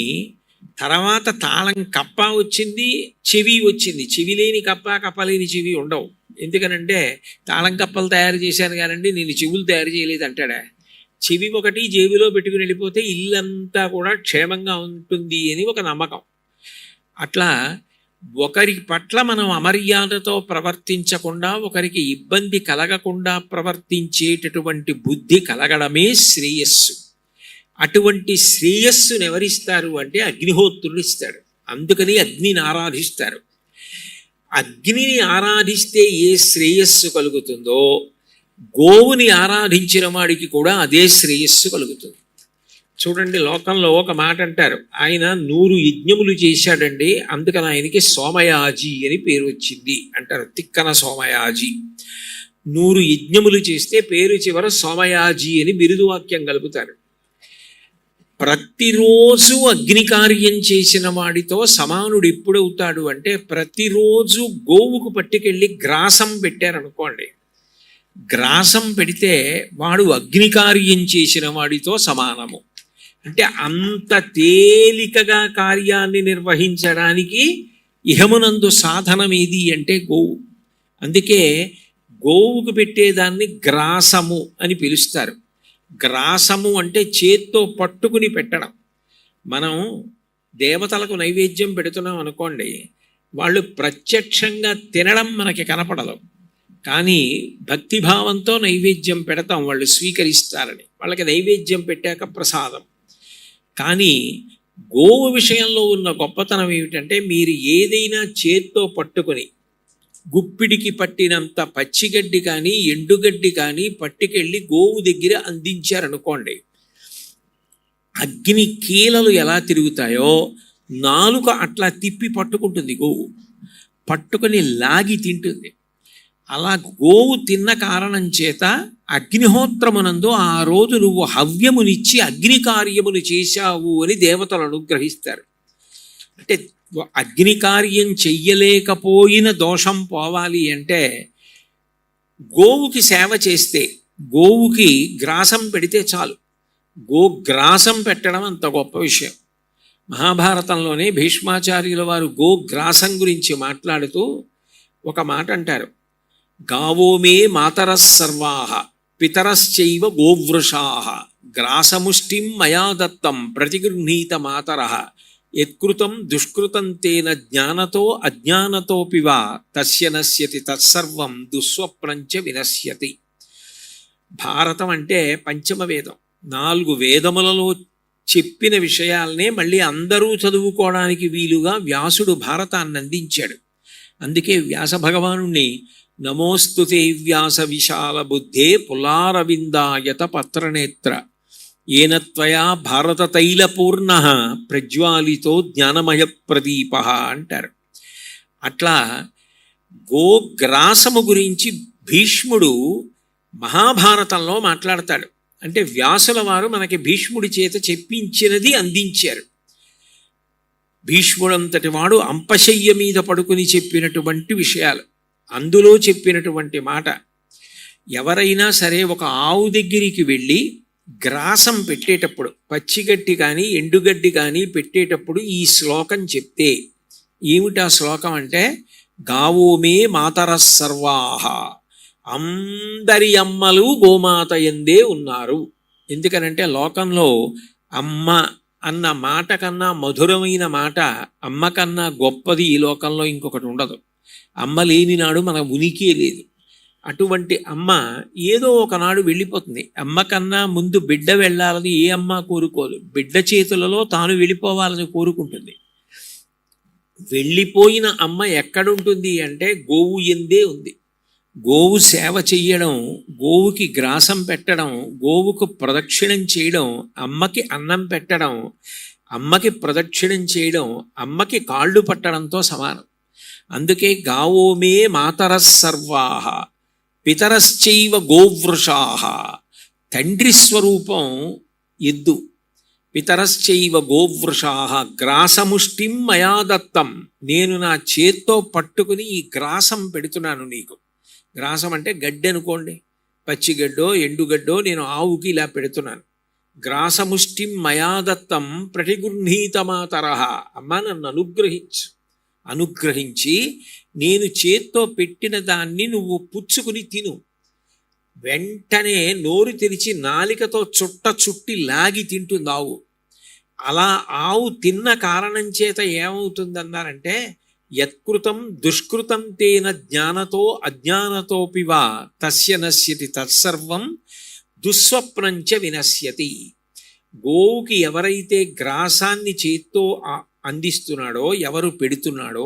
Speaker 1: తర్వాత తాళం కప్ప వచ్చింది, చెవి వచ్చింది. చెవి లేని కప్ప, కప్పలేని చెవి ఉండవు. ఎందుకనంటే తాళం కప్పలు తయారు చేశాను కానండి నేను చెవులు తయారు చేయలేదు అంటాడా. చెవి ఒకటి జేబులో పెట్టుకుని వెళ్ళిపోతే ఇల్లంతా కూడా క్షేమంగా ఉంటుంది అని ఒక నమ్మకం. అట్లా ఒకరి పట్ల మనం అమర్యాదతో ప్రవర్తించకుండా, ఒకరికి ఇబ్బంది కలగకుండా ప్రవర్తించేటటువంటి బుద్ధి కలగడమే శ్రేయస్సు. అటువంటి శ్రేయస్సును ఎవరిస్తారు అంటే అగ్నిహోత్రుడు ఇస్తాడు. అందుకని అగ్నిని ఆరాధిస్తారు. అగ్నిని ఆరాధిస్తే ఏ శ్రేయస్సు కలుగుతుందో గోవుని ఆరాధించిన వాడికి కూడా అదే శ్రేయస్సు కలుగుతుంది. చూడండి, లోకంలో ఒక మాట అంటారు, ఆయన 100 యజ్ఞములు చేశాడండి అందుకని ఆయనకి సోమయాజి అని పేరు వచ్చింది అంటారు. తిక్కన సోమయాజి. 100 యజ్ఞములు చేస్తే పేరు చివర సోమయాజి అని బిరుదు వాక్యం కలుపుతారు. ప్రతిరోజు అగ్ని కార్యం చేసిన వాడితో సమానుడు ఎప్పుడవుతాడు అంటే ప్రతిరోజు గోవుకు పట్టుకెళ్ళి గ్రాసం పెట్టారనుకోండి, గ్రాసం పెడితే వాడు అగ్ని కార్యం చేసిన వాడితో సమానము. అంటే అంత తేలికగా కార్యాన్ని నిర్వహించడానికి ఇహమునందు సాధనం ఏది అంటే గోవు. అందుకే గోవుకు పెట్టేదాన్ని గ్రాసము అని పిలుస్తారు. గ్రాసము అంటే చేత్తో పట్టుకుని పెట్టడం. మనం దేవతలకు నైవేద్యం పెడుతున్నాం అనుకోండి, వాళ్ళు ప్రత్యక్షంగా తినడం మనకి కనపడదు, కానీ భక్తిభావంతో నైవేద్యం పెడతాం, వాళ్ళు స్వీకరిస్తారని. వాళ్ళకి నైవేద్యం పెట్టాక ప్రసాదం. కానీ గోవు విషయంలో ఉన్న గొప్పతనం ఏమిటంటే మీరు ఏదైనా చేత్తో పట్టుకొని గుప్పిడికి పట్టినంత పచ్చిగడ్డి కానీ ఎండుగడ్డి కానీ పట్టుకెళ్ళి గోవు దగ్గర అందించారనుకోండి, అగ్ని కీలలు ఎలా తిరుగుతాయో నాలుక అట్లా తిప్పి పట్టుకుంటుంది గోవు, పట్టుకొని లాగి తింటుంది. అలా గోవు తిన్న కారణం చేత అగ్నిహోత్రమునందు ఆ రోజు నువ్వు హవ్యమునిచ్చి అగ్ని కార్యమును చేశావు అని దేవతలు అనుగ్రహిస్తారు. అంటే అగ్ని కార్యం చెయ్యలేకపోయిన దోషం పోవాలి అంటే గోవుకి సేవ చేస్తే, గోవుకి గ్రాసం పెడితే చాలు. గోగ్రాసం పెట్టడం అంత గొప్ప విషయం. మహాభారతంలోనే భీష్మాచార్యుల వారు గోగ్రాసం గురించి మాట్లాడుతూ ఒక మాట అంటారు, గావో మే మాతరః సర్వాః పితరశ్చైవ గోవృషాః గ్రాసముష్టిం మయా దత్తం ప్రతిగృహీత మాతరః యత్కృతం దుష్కృతం తేన జ్ఞానతో అజ్ఞానతోపి వా తస్య నశ్యతి తత్సర్వం దుస్వప్నంచ వినశ్యతి. భారతం అంటే పంచమ వేదం. 4 వేదములలో చెప్పిన విషయాలనే మళ్ళీ అందరూ చదువుకోవడానికి వీలుగా వ్యాసుడు భారతాన్ని అందించాడు. అందుకే వ్యాస భగవానుణ్ణి నమోస్తుతే వ్యాస విశాల బుద్ధే పులారవిందాయత పత్రనేత్ర ఏన త్వయా భారత తైలపూర్ణ ప్రజ్వాలితో జ్ఞానమయ ప్రదీప అంటారు. అట్లా గోగ్రాసము గురించి భీష్ముడు మహాభారతంలో మాట్లాడతాడు. అంటే వ్యాసుల వారు మనకి భీష్ముడి చేత చెప్పించినది అందించారు. భీష్ముడంతటి వాడు అంపశయ్య మీద పడుకుని చెప్పినటువంటి విషయాలు, అందులో చెప్పినటువంటి మాట ఎవరైనా సరే ఒక ఆవు దగ్గరికి వెళ్ళి గ్రాసం పెట్టేటప్పుడు పచ్చిగడ్డి కానీ ఎండుగడ్డి కానీ పెట్టేటప్పుడు ఈ శ్లోకం చెప్తే, ఏమిటా శ్లోకం అంటే, గావోమే మాతర సర్వాహ, అందరి అమ్మలు గోమాత ఎందే ఉన్నారు. ఎందుకనంటే లోకంలో అమ్మ అన్న మాట కన్నా మధురమైన మాట, అమ్మ కన్నా గొప్పది ఈ లోకంలో ఇంకొకటి ఉండదు. అమ్మ లేని నాడు మన ఉనికి లేదు. అటువంటి అమ్మ ఏదో ఒకనాడు వెళ్ళిపోతుంది. అమ్మ కన్నా ముందు బిడ్డ వెళ్ళాలని ఏ అమ్మ కోరుకోదు. బిడ్డ చేతులలో తాను వెళ్ళిపోవాలని కోరుకుంటుంది. వెళ్ళిపోయిన అమ్మ ఎక్కడుంటుంది అంటే గోవు ఎందే ఉంది. గోవు సేవ చెయ్యడం, గోవుకి గ్రాసం పెట్టడం, గోవుకు ప్రదక్షిణం చేయడం, అమ్మకి అన్నం పెట్టడం, అమ్మకి ప్రదక్షిణం చేయడం, అమ్మకి కాళ్ళు పట్టడంతో సమానం. అందుకే గావోమే మాతర సర్వాహ పితరశ్చైవ గోవృషాహ. తండ్రి స్వరూపం ఎద్దు. పితరశ్చైవ గోవృషాహ గ్రాసముష్టిం మయా దత్తం. నేను నా చేత్తో పట్టుకుని ఈ గ్రాసం పెడుతున్నాను నీకు. గ్రాసం అంటే గడ్డి అనుకోండి, పచ్చిగడ్డో ఎండుగడ్డో నేను ఆవుకి ఇలా పెడుతున్నాను. గ్రాసముష్టిం మయా దత్తం ప్రతిగృహీత మాతరః. అమ్మ నన్ను అనుగ్రహించి నేను చేత్తో పెట్టిన దాన్ని నువ్వు పుచ్చుకుని తిను. వెంటనే నోరు తెరిచి నాలికతో చుట్టి లాగి తింటుంది ఆవు. అలా ఆవు తిన్న కారణం చేత ఏమవుతుందన్నారంటే, యత్కృతం దుష్కృతం తేన జ్ఞానతో అజ్ఞానతోపివా తస్య నశ్యతి తత్సర్వం దుస్వప్నంచ వినశ్యతి. గోవుకి ఎవరైతే గ్రాసాన్ని చేత్తో అందిస్తున్నాడో, ఎవరు పెడుతున్నాడో,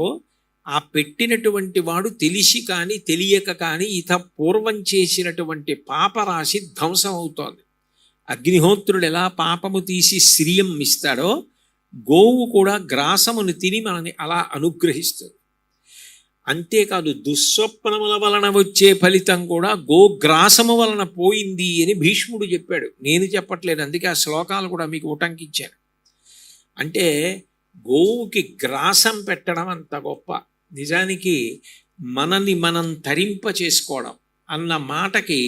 Speaker 1: ఆ పెట్టినటువంటి వాడు తెలిసి కానీ తెలియక కానీ పూర్వం చేసినటువంటి పాపరాశి ధ్వంసం అవుతోంది. అగ్నిహోత్రుడు ఎలా పాపము తీసి శ్రియం ఇస్తాడో, గోవు కూడా గ్రాసమును తిని మనని అలా అనుగ్రహిస్తుంది. అంతేకాదు దుస్వప్నముల వలన వచ్చే ఫలితం కూడా గోగ్రాసము వలన పోయింది అని భీష్ముడు చెప్పాడు. నేను చెప్పట్లేదు, అందుకే ఆ శ్లోకాలు కూడా మీకు ఉటంకించాను. అంటే గోవుకి గ్రాసం పెట్టడం అంత గొప్ప. నిజానికి మనల్ని మనం తరింప చేసుకోవడం అన్న మాటకి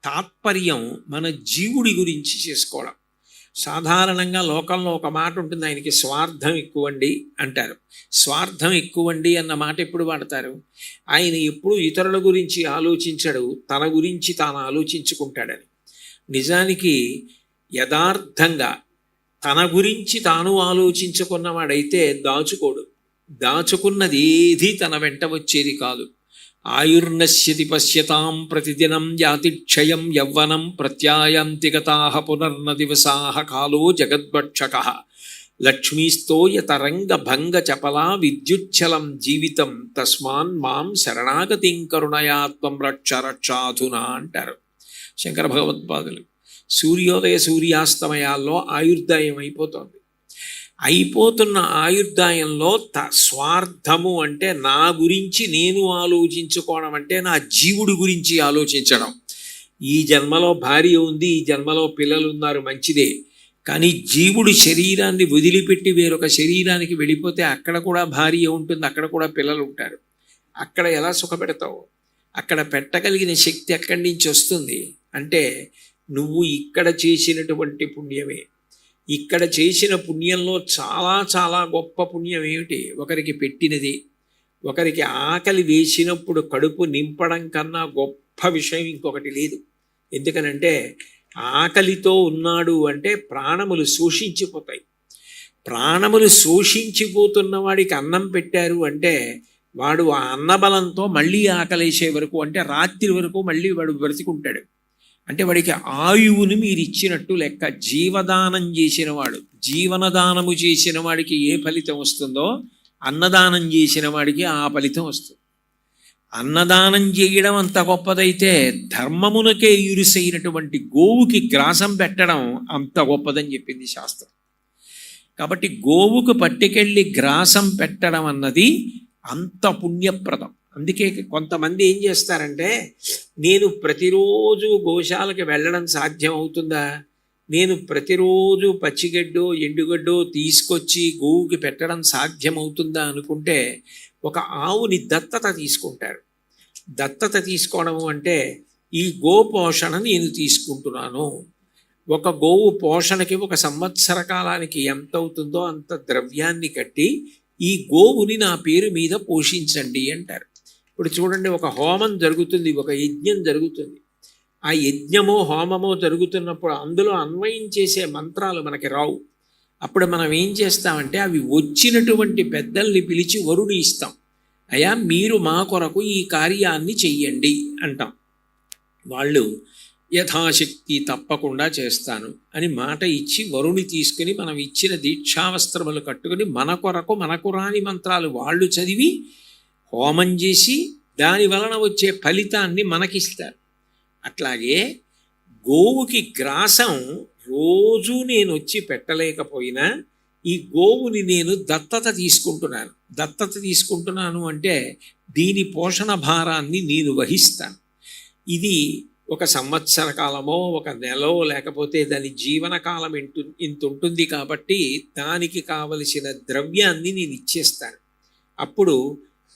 Speaker 1: తాత్పర్యం మన జీవుడి గురించి చేసుకోవడం. సాధారణంగా లోకంలో ఒక మాట ఉంటుంది, ఆయనకి స్వార్థం ఎక్కువండి అంటారు. స్వార్థం ఎక్కువండి అన్న మాట ఎప్పుడు వాడతారు? ఆయన ఎప్పుడు ఇతరుల గురించి ఆలోచించడు, తన గురించి తాను ఆలోచించుకుంటాడని. నిజానికి యథార్థంగా తన గురించి తాను ఆలోచించుకున్నవాడైతే దాచుకోడు. దాచుకున్నది ఏది తన వెంట వచ్చేది కాదు. ఆయుర్నశ్యతి పశ్యతాం ప్రతిదినం యాతి క్షయం యవ్వనం ప్రత్యాయాంతి గతాః పునర్న దివసాః కాలో జగద్భక్షకః లక్ష్మీస్తోయ తరంగ భంగ చపలా విద్యుచ్చలం జీవితం తస్మాన్ మాం శరణాగతిం కరుణయా త్వం రక్ష రక్షాధునా అంటారు శంకర భగవత్పాదులు. సూర్యోదయ సూర్యాస్తమయాల్లో ఆయుర్దాయం అయిపోతున్న ఆయుర్దాయంలో స్వార్థము అంటే నా గురించి నేను ఆలోచించుకోవడం, అంటే నా జీవుడి గురించి ఆలోచించడం. ఈ జన్మలో భార్య ఉంది, ఈ జన్మలో పిల్లలు ఉన్నారు, మంచిదే. కానీ జీవుడి శరీరాన్ని వదిలిపెట్టి వేరొక శరీరానికి వెళ్ళిపోతే అక్కడ కూడా భార్య ఉంటుంది, అక్కడ కూడా పిల్లలు ఉంటారు. అక్కడ ఎలా సుఖపెడతావు? అక్కడ పెట్టగలిగిన శక్తి ఎక్కడి నుంచి వస్తుంది అంటే నువ్వు ఇక్కడ చేసినటువంటి పుణ్యమే. ఇక్కడ చేసిన పుణ్యంలో చాలా చాలా గొప్ప పుణ్యం ఏమిటి? ఒకరికి పెట్టినది. ఒకరికి ఆకలి వేసినప్పుడు కడుపు నింపడం కన్నా గొప్ప విషయం ఇంకొకటి లేదు. ఎందుకనంటే ఆకలితో ఉన్నాడు అంటే ప్రాణములు శోషించిపోతాయి. ప్రాణములు శోషించిపోతున్న వాడికి అన్నం పెట్టారు అంటే వాడు ఆ అన్నబలంతో మళ్ళీ ఆకలేసే వరకు, అంటే రాత్రి వరకు మళ్ళీ వాడు బ్రతికుంటాడు. అంటే వాడికి ఆయువుని మీరు ఇచ్చినట్టు లెక్క. జీవదానం చేసిన వాడు, జీవనదానము చేసిన వాడికి ఏ ఫలితం వస్తుందో అన్నదానం చేసిన వాడికి ఆ ఫలితం వస్తుంది. అన్నదానం చేయడం అంత గొప్పదైతే ధర్మమునకే ఇరుసైనటువంటి గోవుకి గ్రాసం పెట్టడం అంత గొప్పదని చెప్పింది శాస్త్రం. కాబట్టి గోవుకు పట్టుకెళ్ళి గ్రాసం పెట్టడం అన్నది అంత పుణ్యప్రదం. అందుకే కొంతమంది ఏం చేస్తారంటే, నేను ప్రతిరోజు గోశాలకు వెళ్ళడం సాధ్యం అవుతుందా, నేను ప్రతిరోజు పచ్చిగడ్డో ఎండుగడ్డో తీసుకొచ్చి గోవుకి పెట్టడం సాధ్యమవుతుందా అనుకుంటే ఒక ఆవుని దత్తత తీసుకుంటారు. దత్తత తీసుకోవడం అంటే ఈ గోపోషణ నేను తీసుకుంటున్నాను. ఒక గోవు పోషణకి 1 సంవత్సర కాలానికి ఎంత అవుతుందో అంత ద్రవ్యాన్ని కట్టి ఈ గోవుని నా పేరు మీద పోషించండి అంటారు. ఇప్పుడు చూడండి, ఒక హోమం జరుగుతుంది, ఒక యజ్ఞం జరుగుతుంది. ఆ యజ్ఞమో హోమమో జరుగుతున్నప్పుడు అందులో అన్వయం చేసే మంత్రాలు మనకి రావు. అప్పుడు మనం ఏం చేస్తామంటే అవి వచ్చినటువంటి పెద్దల్ని పిలిచి వరుని ఇస్తాం. అయ్యా, మీరు మా కొరకు ఈ కార్యాన్ని చెయ్యండి అంటాం. వాళ్ళు యథాశక్తి తప్పకుండా చేస్తాను అని మాట ఇచ్చి వరుని తీసుకుని మనం ఇచ్చిన దీక్షావస్త్రములు కట్టుకుని మన కొరకు మనకు రాని మంత్రాలు వాళ్ళు చదివి హోమం చేసి దాని వలన వచ్చే ఫలితాన్ని మనకిస్తారు. అట్లాగే గోవుకి గ్రాసం రోజు నేను వచ్చి పెట్టలేకపోయినా ఈ గోవుని నేను దత్తత తీసుకుంటున్నాను. దత్తత తీసుకుంటున్నాను అంటే దీని పోషణ భారాన్ని నేను వహిస్తాను. ఇది 1 సంవత్సర కాలమో 1 నెలో లేకపోతే దాని జీవనకాలం ఇంత ఉంటుంది కాబట్టి దానికి కావలసిన ద్రవ్యాన్ని నేను ఇచ్చేస్తాను. అప్పుడు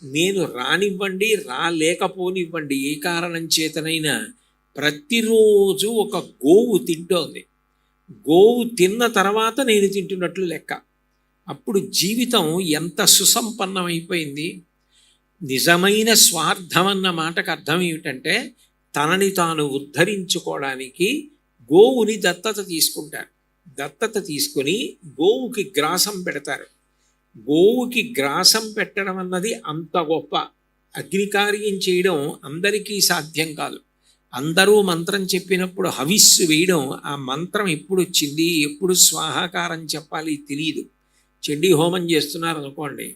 Speaker 1: నేను రానివ్వండి, రాలేకపోనివ్వండి, ఏ కారణం చేతనైనా ప్రతిరోజు ఒక గోవు తింటోంది. గోవు తిన్న తర్వాత నేను తింటున్నట్లు లెక్క. అప్పుడు జీవితం ఎంత సుసంపన్నమైపోయింది. నిజమైన స్వార్థం అన్న మాటకు అర్థం ఏమిటంటే తనని తాను ఉద్ధరించుకోవడానికి గోవుని దత్తత తీసుకుంటారు. దత్తత తీసుకొని గోవుకి గ్రాసం పెడతారు. గోవుకి గ్రాసం పెట్టడం అన్నది అంత గొప్ప. అగ్నికార్యం చేయడం అందరికీ సాధ్యం కాదు. అందరూ మంత్రం చెప్పినప్పుడు హవిస్సు వేయడం, ఆ మంత్రం ఎప్పుడు వచ్చింది, ఎప్పుడు స్వాహాకారం చెప్పాలి తెలియదు. చండీ హోమం చేస్తున్నారు అనుకోండి,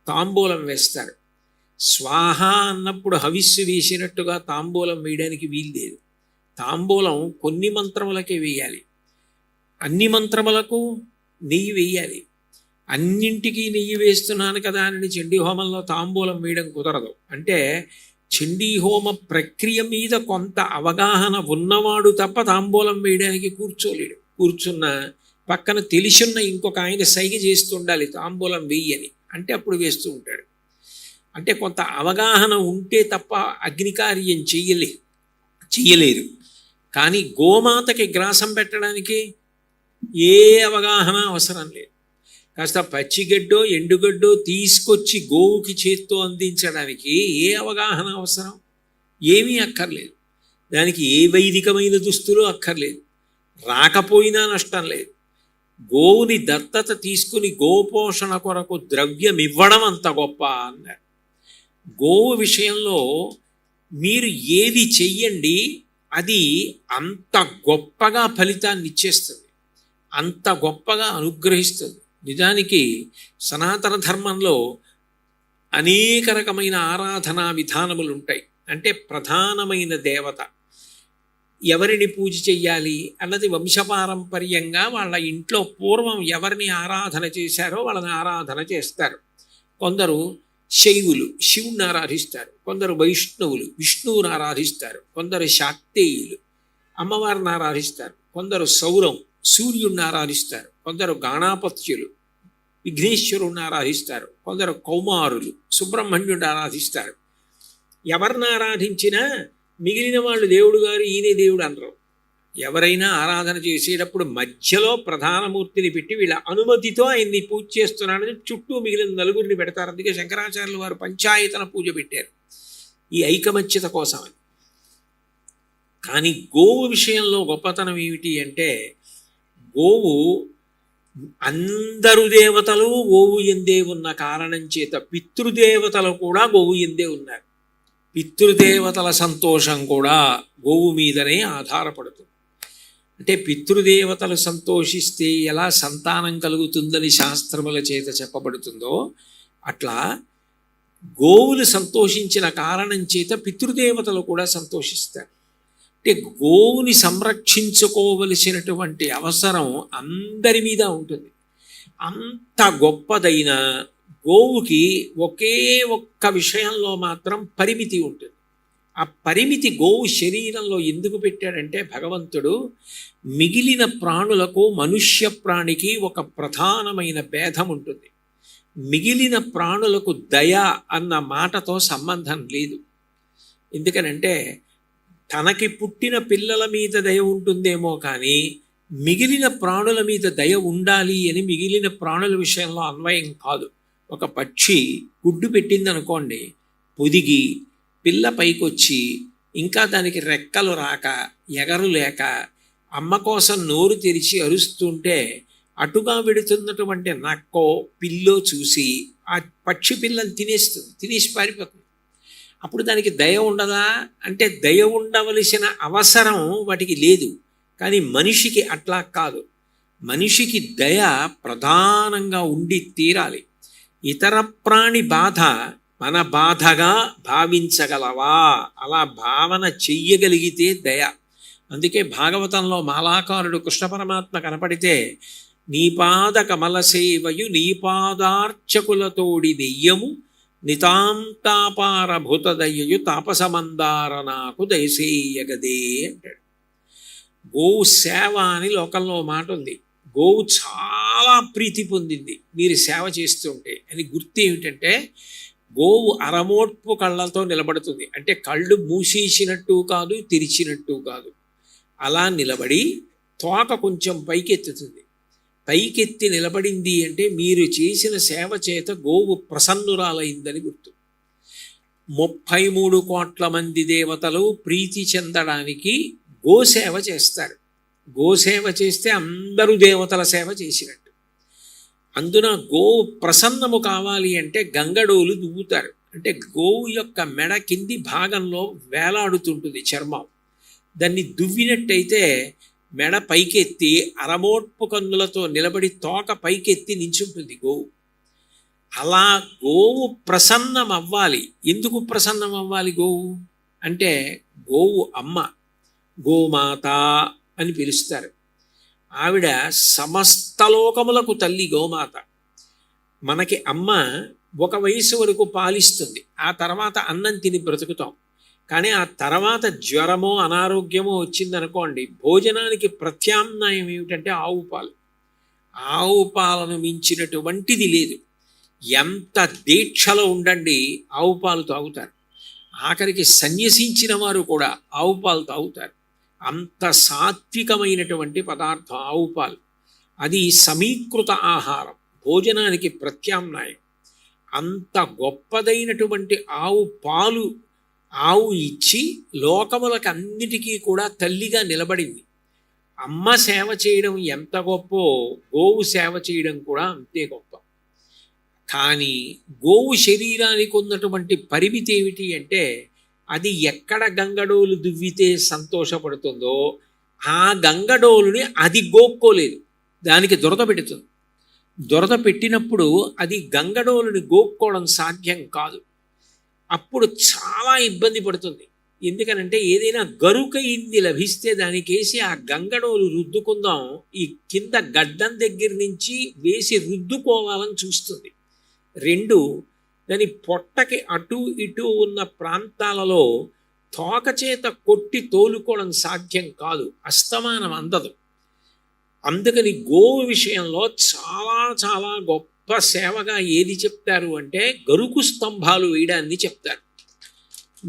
Speaker 1: తాంబూలం వేస్తారు. స్వాహ అన్నప్పుడు హవిస్సు వేసినట్టుగా తాంబూలం వేయడానికి వీల్లేదు. తాంబూలం కొన్ని మంత్రములకే వేయాలి, అన్ని మంత్రములకు నెయ్యి వేయాలి. అన్నింటికీ నెయ్యి వేస్తున్నాను కదా అని చండీ హోమంలో తాంబూలం వేయడం కుదరదు. అంటే చండీ హోమ ప్రక్రియ మీద కొంత అవగాహన ఉన్నవాడు తప్ప తాంబూలం వేయడానికి కూర్చోలేడు. కూర్చున్న పక్కన తెలిసున్న ఇంకొక ఆయన సైగ చేస్తుండాలి తాంబూలం వేయని, అంటే అప్పుడు వేస్తూ ఉంటాడు. అంటే కొంత అవగాహన ఉంటే తప్ప అగ్నికార్యం చెయ్యలేరు. కానీ గోమాతకి గ్రాసం పెట్టడానికి ఏ అవగాహన అవసరం లేదు. కాస్త పచ్చిగడ్డో ఎండుగడ్డో తీసుకొచ్చి గోవుకి చేత్తో అందించడానికి ఏ అవగాహన అవసరం? ఏమీ అక్కర్లేదు. దానికి ఏ వైదికమైన దుస్తులు అక్కర్లేదు. రాకపోయినా నష్టం లేదు. గోవుని దత్తత తీసుకుని గోపోషణ కొరకు ద్రవ్యం ఇవ్వడం అంత గొప్ప అన్నారు. గోవు విషయంలో మీరు ఏది చెయ్యండి అది అంత గొప్పగా ఫలితాన్ని ఇచ్చేస్తుంది, అంత గొప్పగా అనుగ్రహిస్తుంది. నిజానికి సనాతన ధర్మంలో అనేక రకమైన ఆరాధనా విధానములు ఉంటాయి. అంటే ప్రధానమైన దేవత ఎవరిని పూజ చెయ్యాలి అన్నది వంశపారంపర్యంగా వాళ్ళ ఇంట్లో పూర్వం ఎవరిని ఆరాధన చేశారో వాళ్ళని ఆరాధన చేస్తారు. కొందరు శైవులు శివుణ్ణి ఆరాధిస్తారు, కొందరు వైష్ణవులు విష్ణువుని ఆరాధిస్తారు, కొందరు శాక్తేయులు అమ్మవారిని ఆరాధిస్తారు, కొందరు సౌరం సూర్యుడిని ఆరాధిస్తారు, కొందరు గాణాపత్యులు విఘ్నేశ్వరుణ్ణి ఆరాధిస్తారు, కొందరు కౌమారులు సుబ్రహ్మణ్యుడిని ఆరాధిస్తారు. ఎవరిని ఆరాధించినా మిగిలిన వాళ్ళు దేవుడు గారు ఈయనే దేవుడు అనరు. ఎవరైనా ఆరాధన చేసేటప్పుడు మధ్యలో ప్రధానమూర్తిని పెట్టి వీళ్ళ అనుమతితో ఆయన్ని పూజ చేస్తున్నాడని చుట్టూ మిగిలిన నలుగురిని పెడతారు. అందుకే శంకరాచార్యులు వారు పంచాయతన పూజ పెట్టారు, ఈ ఐకమత్యత కోసమని. కానీ గోవు విషయంలో గొప్పతనం ఏమిటి అంటే గోవు అందరు దేవతలు గోవు ఎందే ఉన్న కారణం చేత పితృదేవతలు కూడా గోవు ఎందే ఉన్నారు. పితృదేవతల సంతోషం కూడా గోవు మీదనే ఆధారపడుతుంది. అంటే పితృదేవతలు సంతోషిస్తే ఎలా సంతానం కలుగుతుందని శాస్త్రముల చేత చెప్పబడుతుందో అట్లా గోవులు సంతోషించిన కారణం చేత పితృదేవతలు కూడా సంతోషిస్తారు. అంటే గోవుని సంరక్షించుకోవలసినటువంటి అవసరం అందరి మీద ఉంటుంది. అంత గొప్పదైన గోవుకి ఒకే ఒక్క విషయంలో మాత్రం పరిమితి ఉంటుంది. ఆ పరిమితి గోవు శరీరంలో ఎందుకు పెట్టాడంటే భగవంతుడు మిగిలిన ప్రాణులకు మనుష్య ప్రాణికి ఒక ప్రధానమైన భేదం ఉంటుంది. మిగిలిన ప్రాణులకు దయ అన్న మాటతో సంబంధం లేదు. ఎందుకనంటే తనకి పుట్టిన పిల్లల మీద దయ ఉంటుందేమో కానీ మిగిలిన ప్రాణుల మీద దయ ఉండాలి అని మిగిలిన ప్రాణుల విషయంలో అన్వయం కాదు. ఒక పక్షి గుడ్డు పెట్టింది అనుకోండి, పొదిగి పిల్ల పైకొచ్చి ఇంకా దానికి రెక్కలు రాక ఎగరు లేక అమ్మ కోసం నోరు తెరిచి అరుస్తుంటే అటుగా వెడుతున్నటువంటి నక్కో పిల్లో చూసి ఆ పక్షి పిల్లని తినేసి పారిపోతుంది. అప్పుడు దానికి దయ ఉండదా అంటే దయ ఉండవలసిన అవసరం వాటికి లేదు. కానీ మనిషికి అట్లా కాదు. మనిషికి దయ ప్రధానంగా ఉండి తీరాలి. ఇతర ప్రాణి బాధ మన బాధగా భావించగలవా, అలా భావన చెయ్యగలిగితే దయ. అందుకే భాగవతంలో మాలాకారుడు కృష్ణ పరమాత్మ కనపడితే నీపాద కమల సేవయు నీపాదార్చకులతోడి దెయ్యము నితాంతాపారభూత దయ్యయు తాపసమందార నాకు దయసేయగదే అంటాడు. గోవు సేవ అని లోకంలో మాట ఉంది. గోవు చాలా ప్రీతి పొందింది మీరు సేవ చేస్తుంటే అని. గుర్తు ఏమిటంటే గోవు అరమోట్పు కళ్ళతో నిలబడుతుంది. అంటే కళ్ళు మూసేసినట్టు కాదు, తెరిచినట్టు కాదు, అలా నిలబడి తోక కొంచెం పైకెత్తుతుంది. పైకెత్తి నిలబడింది అంటే మీరు చేసిన సేవ చేత గోవు ప్రసన్నురాలైందని గుర్తు. 33 కోట్ల మంది దేవతలు ప్రీతి చెందడానికి గోసేవ చేస్తారు. గోసేవ చేస్తే అందరూ దేవతల సేవ చేసినట్టు. అందున గోవు ప్రసన్నము కావాలి అంటే గంగడోలు దువ్వుతారు. అంటే గోవు యొక్క మెడ కింది భాగంలో వేలాడుతుంటుంది చర్మం. దాన్ని దువ్వినట్టయితే మెడ పైకెత్తి అరమోట్పు కన్నులతో నిలబడి తోక పైకెత్తి నించుంటుంది గోవు. అలా గోవు ప్రసన్నం అవ్వాలి. ఎందుకు ప్రసన్నం అవ్వాలి గోవు అంటే గోవు అమ్మ, గోమాత అని పిలుస్తారు. ఆవిడ సమస్త లోకములకు తల్లి గోమాత. మనకి అమ్మ ఒక వయసు వరకు పాలిస్తుంది, ఆ తర్వాత అన్నం తిని బ్రతుకుతాం. కానీ ఆ తర్వాత జ్వరమో అనారోగ్యమో వచ్చిందనుకోండి, భోజనానికి ప్రత్యామ్నాయం ఏమిటంటే ఆవు పాలు. ఆవు పాలను మించినటువంటిది లేదు. ఎంత దీక్షలో ఉండండి ఆవు పాలు తాగుతారు. ఆఖరికి సన్యసించిన వారు కూడా ఆవు పాలు తాగుతారు. అంత సాత్వికమైనటువంటి పదార్థం ఆవు పాలు. అది సమీకృత ఆహారం, భోజనానికి ప్రత్యామ్నాయం. అంత గొప్పదైనటువంటి ఆవు పాలు ఆవు ఇచ్చి లోకములకు అన్నిటికీ కూడా తల్లిగా నిలబడింది. అమ్మ సేవ చేయడం ఎంత గొప్పో గోవు సేవ చేయడం కూడా అంతే గొప్ప. కానీ గోవు శరీరానికి ఉన్నటువంటి పరిమితి ఏమిటి అంటే అది ఎక్కడ గంగడోలు దువ్వితే సంతోషపడుతుందో ఆ గంగడోలుని అది గోక్కోలేదు, దానికి దురద పెడుతుంది. దురద పెట్టినప్పుడు అది గంగడోలుని గోక్కోవడం సాధ్యం కాదు. అప్పుడు చాలా ఇబ్బంది పడుతుంది. ఎందుకనంటే ఏదైనా గరుకయింది లభిస్తే దానికేసి ఆ గంగడోలు రుద్దుకుందాం, ఈ కింద గడ్డం దగ్గర నుంచి వేసి రుద్దుకోవాలని చూస్తుంది. 2, దాని పొట్టకి అటు ఇటు ఉన్న ప్రాంతాలలో తోక చేత కొట్టి తోలుకోవడం సాధ్యం కాదు, అస్తమానం అందదు. అందుకని గోవు విషయంలో చాలా చాలా గొప్ప సేవగా ఏది చెప్తారు అంటే గరుకు స్తంభాలు వేయడాన్ని చెప్తారు.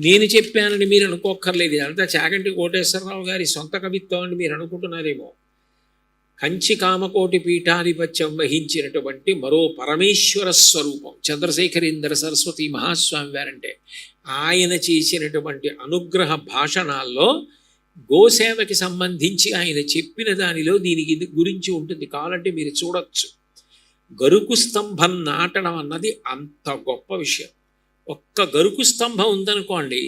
Speaker 1: నేను చెప్పానని మీరు అనుకోక్కర్లేదు, ఇదంతా చాగంటి కోటేశ్వరరావు గారి సొంత కవిత్వం అని మీరు అనుకుంటున్నారేమో. కంచి కామకోటి పీఠాధిపత్యం వహించినటువంటి మరో పరమేశ్వర స్వరూపం చంద్రశేఖరేంద్ర సరస్వతి మహాస్వామి వారంటే ఆయన చేసినటువంటి అనుగ్రహ భాషణాల్లో గోసేవకి సంబంధించి ఆయన చెప్పిన దానిలో దీనికి గురించి ఉంటుంది. కావాలంటే మీరు చూడొచ్చు. గరుకు స్తంభం నాటడం అన్నది అంత గొప్ప విషయం. ఒక్క గరుకు స్తంభం ఉందనుకోండి,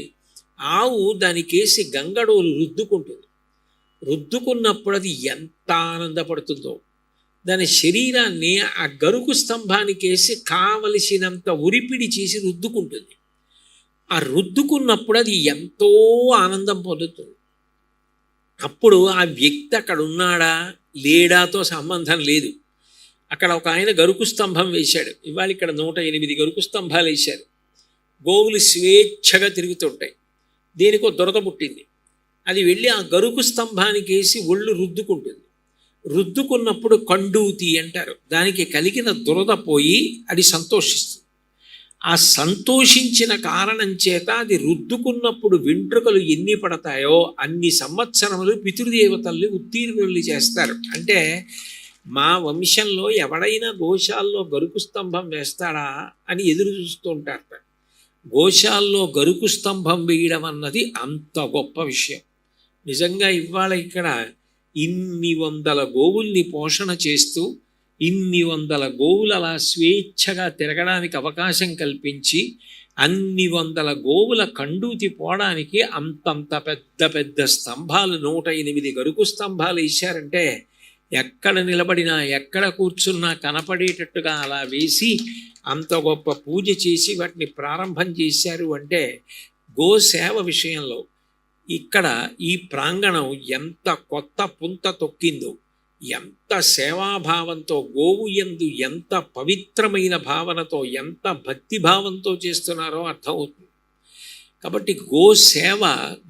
Speaker 1: ఆవు దానికేసి గంగడోలు రుద్దుకుంటుంది. రుద్దుకున్నప్పుడు అది ఎంత ఆనందపడుతుందో. దాని శరీరాన్ని ఆ గరుకు స్తంభానికేసి కావలసినంత ఉరిపిడి చేసి రుద్దుకుంటుంది. ఆ రుద్దుకున్నప్పుడు అది ఎంతో ఆనందం పొందుతుంది. అప్పుడు ఆ వ్యక్తి అక్కడ ఉన్నాడా లేడాతో సంబంధం లేదు. అక్కడ ఒక ఆయన గరుకు స్తంభం వేశాడు. ఇవాళ ఇక్కడ 108 గరుకు స్తంభాలు వేశారు. గోవులు స్వేచ్ఛగా తిరుగుతుంటాయి. దేనికో దురద పుట్టింది, అది వెళ్ళి ఆ గరుకు స్తంభానికి వేసి ఒళ్ళు రుద్దుకుంటుంది. రుద్దుకున్నప్పుడు కండూతి అంటారు. దానికి కలిగిన దురద పోయి అది సంతోషిస్తుంది. ఆ సంతోషించిన కారణం చేత అది రుద్దుకున్నప్పుడు వెంట్రుకలు ఎన్ని పడతాయో అన్ని సంవత్సరములు పితృదేవతల్ని ఉత్తీర్ణుల్ని చేస్తారు. అంటే మా వంశంలో ఎవడైనా గోశాల్లో గరుకు స్తంభం వేస్తాడా అని ఎదురు చూస్తూ ఉంటారట. గోశాల్లో గరుకు స్తంభం వేయడం అన్నది అంత గొప్ప విషయం. నిజంగా ఇవాళ ఇక్కడ ఇన్ని వందల గోవుల్ని పోషణ చేస్తూ ఇన్ని వందల గోవులు అలా స్వేచ్ఛగా తిరగడానికి అవకాశం కల్పించి అన్ని వందల గోవుల కండూతి పోవడానికి అంతంత పెద్ద పెద్ద స్తంభాలు 108 గరుకు స్తంభాలు వేశారంటే ఎక్కడ నిలబడినా ఎక్కడ కూర్చున్నా కనపడేటట్టుగా అలా వేసి అంత గొప్ప పూజ చేసి వాటిని ప్రారంభం చేశారు. అంటే గోసేవ విషయంలో ఇక్కడ ఈ ప్రాంగణం ఎంత కొత్త పుంత తొక్కిందో, ఎంత సేవాభావంతో, గోవు యందు ఎంత పవిత్రమైన భావనతో, ఎంత భక్తిభావంతో చేస్తున్నారో అర్థమవుతుంది. కాబట్టి గోసేవ,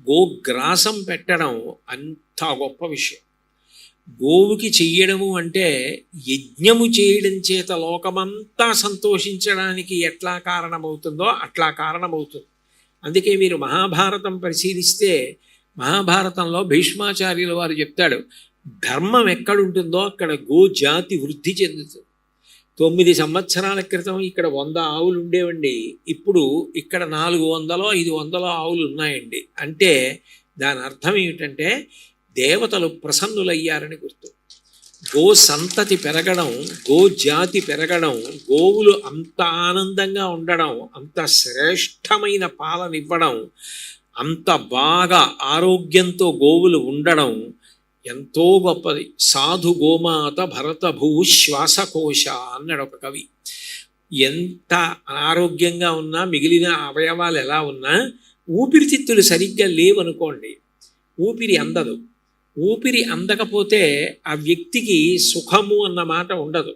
Speaker 1: గోగ్రాసం పెట్టడం అంత గొప్ప విషయం. గోవుకి చెయ్యడము అంటే యజ్ఞము చేయడం చేత లోకమంతా సంతోషించడానికి ఎట్లా కారణమవుతుందో అట్లా కారణమవుతుంది. అందుకే మీరు మహాభారతం పరిశీలిస్తే మహాభారతంలో భీష్మాచార్యుల వారు చెప్తాడు, ధర్మం ఎక్కడుంటుందో అక్కడ గోజాతి వృద్ధి చెందుతుంది. 9 సంవత్సరాల క్రితం ఇక్కడ 100 ఆవులు ఉండేవండి, ఇప్పుడు ఇక్కడ 400 500 ఆవులు ఉన్నాయండి. అంటే దాని అర్థం ఏమిటంటే దేవతలు ప్రసన్నులయ్యారని గుర్తు. గో సంతతి పెరగడం, గో జాతి పెరగడం, గోవులు అంత ఆనందంగా ఉండడం, అంత శ్రేష్టమైన పాలనివ్వడం, అంత బాగా ఆరోగ్యంతో గోవులు ఉండడం ఎంతో గొప్పది. సాధు గోమాత భరత భూ శ్వాసకోశ అన్నాడు ఒక కవి. ఎంత ఆరోగ్యంగా ఉన్నా, మిగిలిన అవయవాలు ఎలా ఉన్నా, ఊపిరితిత్తులు సరిగ్గా లేవనుకోండి, ఊపిరి అందదు. ఊపిరి అందకపోతే ఆ వ్యక్తికి సుఖము అన్న మాట ఉండదు.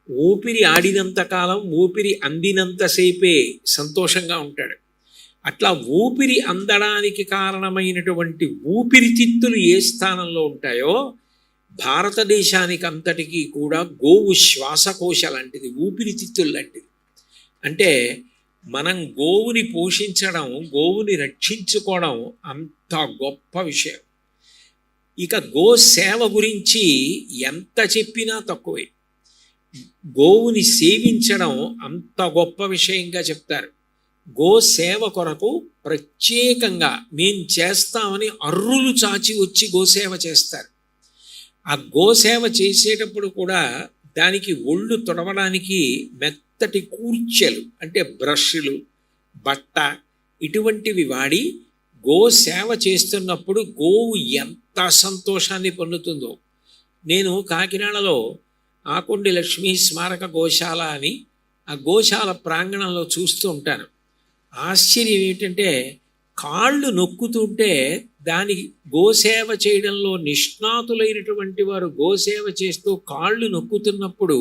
Speaker 1: ఊపిరి ఆడినంతకాలం, ఊపిరి అందినంతసేపే సంతోషంగా ఉంటాడు. అట్లా ఊపిరి అందడానికి కారణమైనటువంటి ఊపిరితిత్తులు ఏ స్థానంలో ఉంటాయో భారతదేశానికి అంతటికీ కూడా గోవు శ్వాసకోశ లాంటిది, ఊపిరితిత్తులు లాంటిది. అంటే మనం గోవుని పోషించడం, గోవుని రక్షించుకోవడం అంత గొప్ప విషయం. ఇక గో సేవ గురించి ఎంత చెప్పినా తక్కువే. గోవుని సేవించడం అంత గొప్ప విషయంగా చెప్తారు. గో సేవ కొరకు ప్రత్యేకంగా మేం చేస్తామని అర్రులు చాచి వచ్చి గోసేవ చేస్తారు. ఆ గోసేవ చేసేటప్పుడు కూడా దానికి ఒళ్ళు తొడవడానికి మెత్తటి కూర్చెలు అంటే బ్రష్లు, బట్ట ఇటువంటివి వాడి గోసేవ చేస్తున్నప్పుడు గోవు ఎంత సంతోషాన్ని పొందుతుందో. నేను కాకినాడలో ఆకొండి లక్ష్మీ స్మారక గోశాల అని ఆ గోశాల ప్రాంగణంలో చూస్తూ ఉంటాను. ఆశ్చర్యం ఏమిటంటే కాళ్ళు నొక్కుతుంటే దానికి గోసేవ చేయడంలో నిష్ణాతులైనటువంటి వారు గోసేవ చేస్తూ కాళ్ళు నొక్కుతున్నప్పుడు,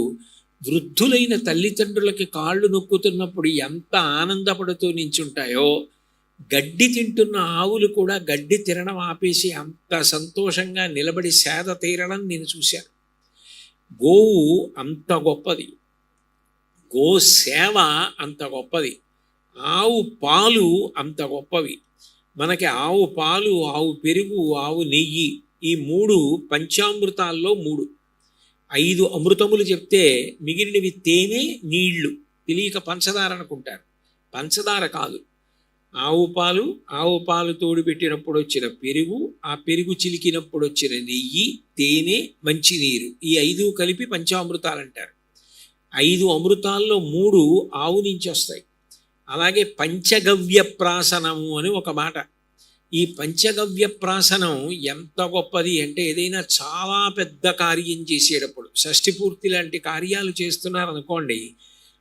Speaker 1: వృద్ధులైన తల్లిదండ్రులకి కాళ్ళు నొక్కుతున్నప్పుడు ఎంత ఆనందపడుతూ నించుంటాయో, గడ్డి తింటున్న ఆవులు కూడా గడ్డి తినడం ఆపేసి అంత సంతోషంగా నిలబడి సేద తీరడం నేను చూశాను. గోవు అంత గొప్పది, గోసేవ అంత గొప్పది, ఆవు పాలు అంత గొప్పవి. మనకి ఆవు పాలు, ఆవు పెరుగు, ఆవు నెయ్యి ఈ 3 పంచామృతాల్లో 3. 5 అమృతములు చెప్తే మిగిలినవి తేనె, నీళ్లు. తెలియక పంచదార అనుకుంటారు, పంచదార కాదు. ఆవు పాలు తోడు పెట్టినప్పుడు వచ్చిన పెరుగు, ఆ పెరుగు చిలికినప్పుడు వచ్చిన నెయ్యి, తేనె, మంచినీరు, ఈ 5 కలిపి పంచామృతాలు అంటారు. 5 అమృతాల్లో 3 ఆవు నుంచి వస్తాయి. అలాగే పంచగవ్య ప్రాసనము అని ఒక మాట. ఈ పంచగవ్య ప్రాసనం ఎంత గొప్పది అంటే ఏదైనా చాలా పెద్ద కార్యం చేసేటప్పుడు, షష్ఠి పూర్తి లాంటి కార్యాలు చేస్తున్నారనుకోండి,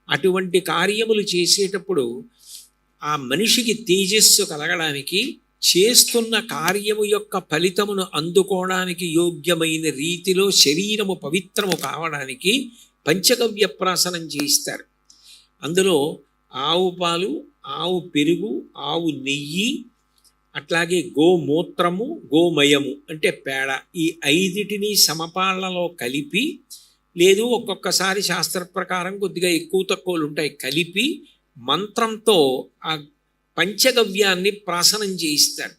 Speaker 1: అటువంటి కార్యములు చేసేటప్పుడు ఆ మనిషికి తేజస్సు కలగడానికి, చేస్తున్న కార్యము యొక్క ఫలితమును అందుకోవడానికి యోగ్యమైన రీతిలో శరీరము పవిత్రము కావడానికి పంచగవ్య ప్రాసనం చేయిస్తారు. అందులో ఆవు పాలు, ఆవు పెరుగు, ఆవు నెయ్యి, అట్లాగే గోమూత్రము, గోమయము అంటే పేడ, ఈ 5టిని సమపాళ్లలో కలిపి, లేదు ఒక్కొక్కసారి శాస్త్ర ప్రకారం కొద్దిగా ఎక్కువ తక్కువలు ఉంటాయి, కలిపి మంత్రంతో ఆ పంచగవ్యాన్ని ప్రాసనం చేయిస్తారు.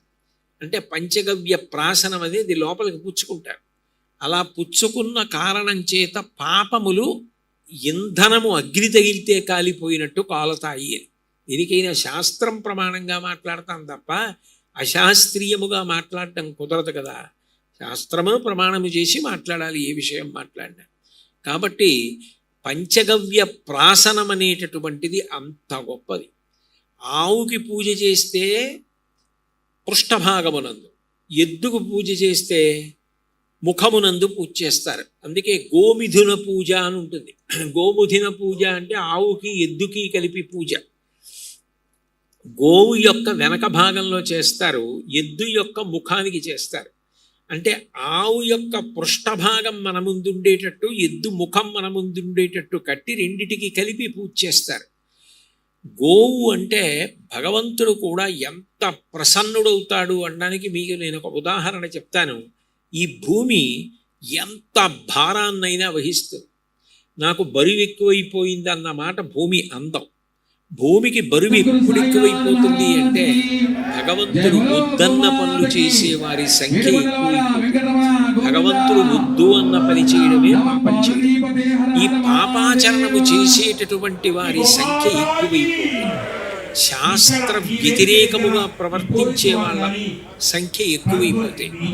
Speaker 1: అంటే పంచగవ్య ప్రాసనం అనేది లోపలికి పుచ్చుకుంటారు. అలా పుచ్చుకున్న కారణం చేత పాపములు ఇంధనము అగ్ని తగిలితే కాలిపోయినట్టు కాలుతాయి అని. దీనికైనా శాస్త్రం ప్రమాణంగా మాట్లాడతాం తప్ప అశాస్త్రీయముగా మాట్లాడటం కుదరదు కదా. శాస్త్రము ప్రమాణము చేసి మాట్లాడాలి ఏ విషయం మాట్లాడినా. కాబట్టి పంచగవ్య ప్రాసనం అనేటటువంటిది అంత గొప్పది. ఆవుకి పూజ చేస్తే పృష్ఠభాగమునందు, ఎద్దుకు పూజ చేస్తే ముఖమునందు పూజ చేస్తారు. అందుకే గోమిథున పూజ అని ఉంటుంది. గోముధిన పూజ అంటే ఆవుకి ఎద్దుకి కలిపి పూజ. గోవు యొక్క వెనక భాగంలో చేస్తారు, ఎద్దు యొక్క ముఖానికి చేస్తారు. అంటే ఆవు యొక్క పృష్ఠభాగం మన ముందుండేటట్టు, ఎద్దు ముఖం మన ముందుండేటట్టు కట్టి రెండిటికి కలిపి పూజ చేస్తారు. గోవు అంటే భగవంతుడు కూడా ఎంత ప్రసన్నుడవుతాడు అనడానికి మీకు నేను ఒక ఉదాహరణ చెప్తాను. ఈ భూమి ఎంత భారాన్నైనా వహిస్తుంది. నాకు బరువు ఎక్కువైపోయింది అన్న మాట భూమి అందం. భూమికి బరువు ఎప్పుడు ఎక్కువైపోతుంది అంటే భగవంతుడు వద్దన్న పనులు చేసే వారి సంఖ్య ఎక్కువైపోతుంది. భగవంతుడు వద్దు అన్న పని చేయడమే పాపం చేయడం. ఈ పాపాచరణము చేసేటటువంటి వారి సంఖ్య ఎక్కువైపోతుంది. శాస్త్ర వ్యతిరేకముగా ప్రవర్తించే వాళ్ళ సంఖ్య ఎక్కువైపోతుంది.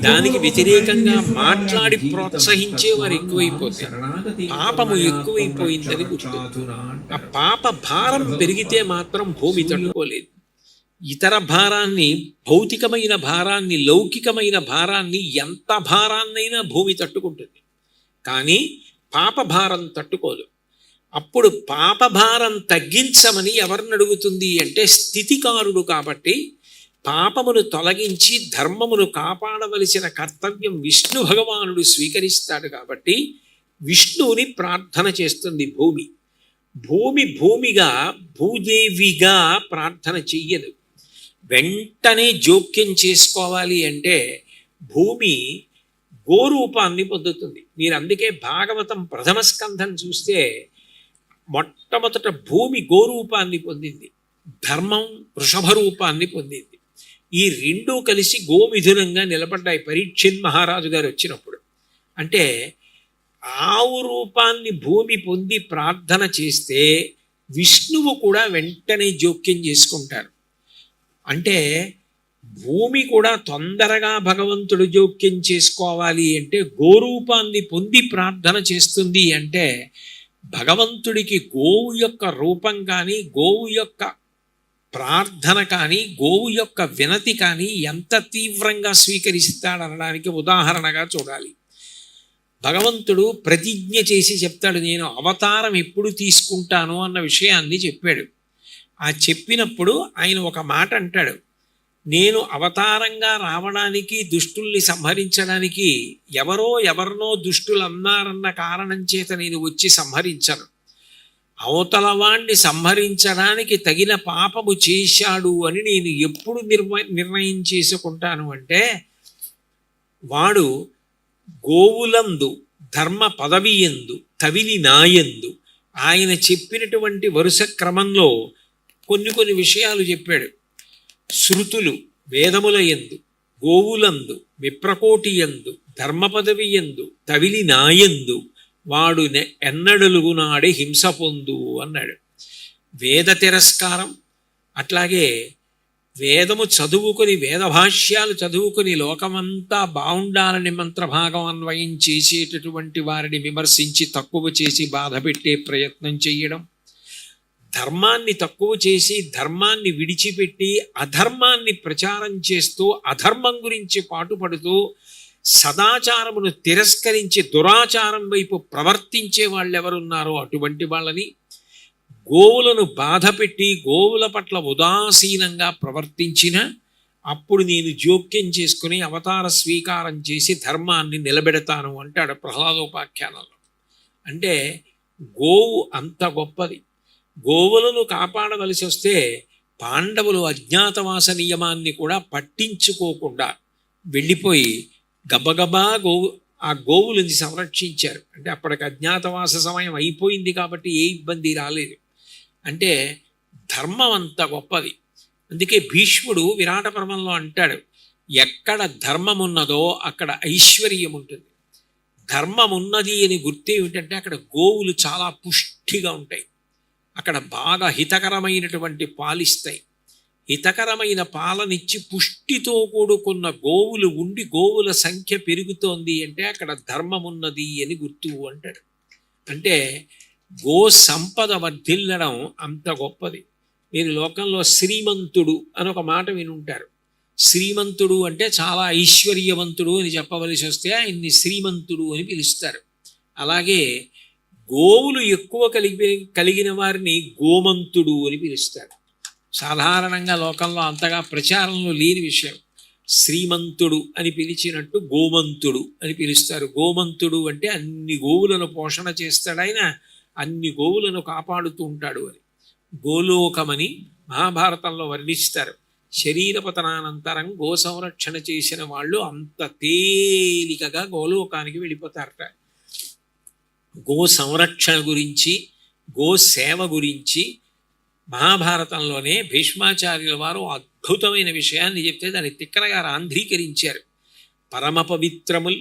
Speaker 1: దానికి వ్యతిరేకంగా మాట్లాడి ప్రోత్సహించే వారు ఎక్కువైపోతారు. పాపము ఎక్కువైపోయిందని గుర్తు. ఆ పాప భారం పెరిగితే మాత్రం భూమి తట్టుకోలేదు. ఇతర భారాన్ని, భౌతికమైన భారాన్ని, లౌకికమైన భారాన్ని, ఎంత భారాన్నైనా భూమి తట్టుకుంటుంది. కానీ పాప భారం తట్టుకోదు. అప్పుడు పాపభారం తగ్గించమని ఎవరిని అడుగుతుంది అంటే స్థితికారుడు. కాబట్టి పాపమును తొలగించి ధర్మమును కాపాడవలసిన కర్తవ్యం విష్ణు భగవానుడు స్వీకరిస్తాడు. కాబట్టి విష్ణువుని ప్రార్థన చేస్తుంది భూమి. భూమి భూమిగా, భూదేవిగా ప్రార్థన చెయ్యదు. వెంటనే జోక్యం చేసుకోవాలి అంటే భూమి గోరూపాన్ని పొందుతుంది. మీరు అందుకే భాగవతం ప్రథమ స్కంధం చూస్తే మొట్టమొదట భూమి గోరూపాన్ని పొందింది, ధర్మం వృషభ రూపాన్ని పొందింది. ఈ రెండూ కలిసి గోమిథునంగా నిలబడ్డాయి పరీక్షిత్ మహారాజు గారు వచ్చినప్పుడు. అంటే ఆవు రూపాన్ని భూమి పొంది ప్రార్థన చేస్తే విష్ణువు కూడా వెంటనే జోక్యం చేసుకుంటారు. అంటే భూమి కూడా తొందరగా భగవంతుడు జోక్యం చేసుకోవాలి అంటే గోరూపాన్ని పొంది ప్రార్థన చేస్తుంది. అంటే భగవంతుడికి గోవు యొక్క రూపం కానీ, గోవు యొక్క ప్రార్థన కానీ, గోవు యొక్క వినతి కానీ ఎంత తీవ్రంగా స్వీకరిస్తాడనడానికి ఉదాహరణగా చూడాలి. భగవంతుడు ప్రతిజ్ఞ చేసి చెప్తాడు, నేను అవతారం ఎప్పుడు తీసుకుంటాను అన్న విషయాన్ని చెప్పాడు. ఆ చెప్పినప్పుడు ఆయన ఒక మాట అంటాడు, నేను అవతారంగా రావడానికి, దుష్టుల్ని సంహరించడానికి ఎవరినో దుష్టులు అన్నారన్న కారణం చేత నేను వచ్చి సంహరించను. అవతలవాణ్ణి సంహరించడానికి తగిన పాపము చేశాడు అని నేను ఎప్పుడు నిర్ణయం చేసుకుంటాను అంటే వాడు గోవులందు, ధర్మ పదవి ఎందు, తవిలి నాయందు ఆయన చెప్పినటువంటి వరుస క్రమంలో కొన్ని విషయాలు చెప్పాడు. శృతులు వేదముల యందు, గోవులందు, విప్రకోటి యందు, ధర్మపదవి యందు, తవిలి నాయందు వాడు ఎన్నడలుగునాడే హింస పొందు అన్నాడు. వేద తిరస్కారం, అట్లాగే వేదము చదువుకొని, వేదభాష్యాలు చదువుకొని లోకమంతా బాగుండాలని మంత్రభాగం అన్వయం చేసేటటువంటి వారిని విమర్శించి తక్కువ చేసి బాధ పెట్టే ప్రయత్నం చేయడం, ధర్మాన్ని తక్కువ చేసి ధర్మాన్ని విడిచిపెట్టి అధర్మాన్ని ప్రచారం చేస్తూ అధర్మం గురించి పాటుపడుతూ సదాచారమును తిరస్కరించి దురాచారం వైపు ప్రవర్తించే వాళ్ళు ఎవరున్నారో అటువంటి వాళ్ళని, గోవులను బాధపెట్టి గోవుల పట్ల ఉదాసీనంగా ప్రవర్తించిన అప్పుడు నేను జోక్యం చేసుకుని అవతార స్వీకారం చేసి ధర్మాన్ని నిలబెడతాను అంటాడు ప్రహ్లాదోపాఖ్యానంలో. అంటే గోవు అంత గొప్పది. గోవులను కాపాడవలసి వస్తే పాండవులు అజ్ఞాతవాస నియమాన్ని కూడా పట్టించుకోకుండా వెళ్ళిపోయి గబగబా ఆ గోవులని సంరక్షించారు. అంటే అప్పటికి అజ్ఞాతవాస సమయం అయిపోయింది కాబట్టి ఏ ఇబ్బంది రాలేదు. అంటే ధర్మం అంత గొప్పది. అందుకే భీష్ముడు విరాట పర్వంలో అంటాడు, ఎక్కడ ధర్మం ఉన్నదో అక్కడ ఐశ్వర్యం ఉంటుంది. ధర్మం ఉన్నది అని గుర్తు ఏమిటంటే అక్కడ గోవులు చాలా పుష్టిగా ఉంటాయి, అక్కడ బాగా హితకరమైనటువంటి పాలిస్తాయి. హితకరమైన పాలనిచ్చి పుష్టితో కూడుకున్న గోవులు ఉండి గోవుల సంఖ్య పెరుగుతోంది అంటే అక్కడ ధర్మం ఉన్నది అని గుర్తు అంటాడు. అంటే గో సంపద వర్ధిల్లడం అంత గొప్పది. మీరు లోకంలో శ్రీమంతుడు అని ఒక మాట వినుంటారు. శ్రీమంతుడు అంటే చాలా ఐశ్వర్యవంతుడు అని చెప్పవలసి వస్తే ఆయన్ని శ్రీమంతుడు అని పిలుస్తారు. అలాగే గోవులు ఎక్కువ కలిగిన వారిని గోమంతుడు అని పిలుస్తారు. సాధారణంగా లోకంలో అంతగా ప్రచారంలో లేని విషయం. శ్రీమంతుడు అని పిలిచినట్టు గోమంతుడు అని పిలుస్తారు. గోమంతుడు అంటే అన్ని గోవులను పోషణ చేస్తాడు ఆయన, అన్ని గోవులను కాపాడుతూ ఉంటాడు అని. గోలోకమని మహాభారతంలో వర్ణిస్తారు. శరీరపతనానంతరం గో సంరక్షణ చేసిన వాళ్ళు అంత తేలికగా గోలోకానికి వెళ్ళిపోతారట. గో సంరక్షణ గురించి, గో సేవ గురించి మహాభారతంలోనే భీష్మాచార్యుల వారు అద్భుతమైన విషయాన్ని చెప్తే దాన్ని తిక్కనగా ఆంధ్రీకరించారు. పరమ పవిత్రముల్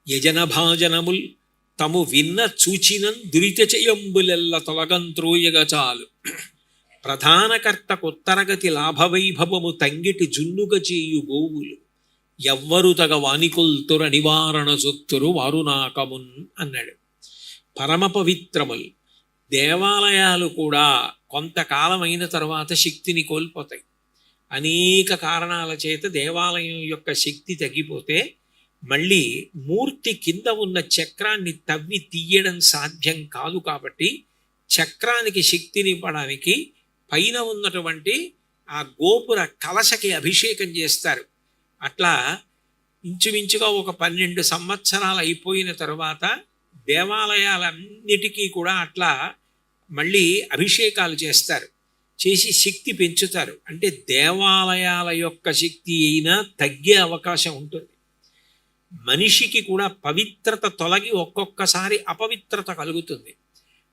Speaker 1: యజనభాజనముల్ తము విన్న చూచినం దురిత చేయంబులెల్ల తొలగంత్రోయగా చాలు. ప్రధానకర్తకొత్తరగతి లాభవైభవము తంగిటి జున్నుగ చేయు గోవులు ఎవ్వరు తగ వానికొల్తుర నివారణ సొత్తురు వారునాకమున్ అన్నాడు. పరమ పవిత్రములు. దేవాలయాలు కూడా కొంతకాలం అయిన తర్వాత శక్తిని కోల్పోతాయి. అనేక కారణాల చేత దేవాలయం యొక్క శక్తి తగ్గిపోతే మళ్ళీ మూర్తి కింద ఉన్న చక్రాన్ని తవ్వి తీయడం సాధ్యం కాదు. కాబట్టి చక్రానికి శక్తినివ్వడానికి పైన ఉన్నటువంటి ఆ గోపుర కలశకి అభిషేకం చేస్తారు. అట్లా ఇంచుమించుగా ఒక 12 సంవత్సరాలు అయిపోయిన తర్వాత దేవాలయాలన్నిటికీ కూడా అట్లా మళ్ళీ అభిషేకాలు చేస్తారు, చేసి శక్తి పెంచుతారు. అంటే దేవాలయాల యొక్క శక్తి అయినా తగ్గే అవకాశం ఉంటుంది. మనిషికి కూడా పవిత్రత తొలగి ఒక్కొక్కసారి అపవిత్రత కలుగుతుంది.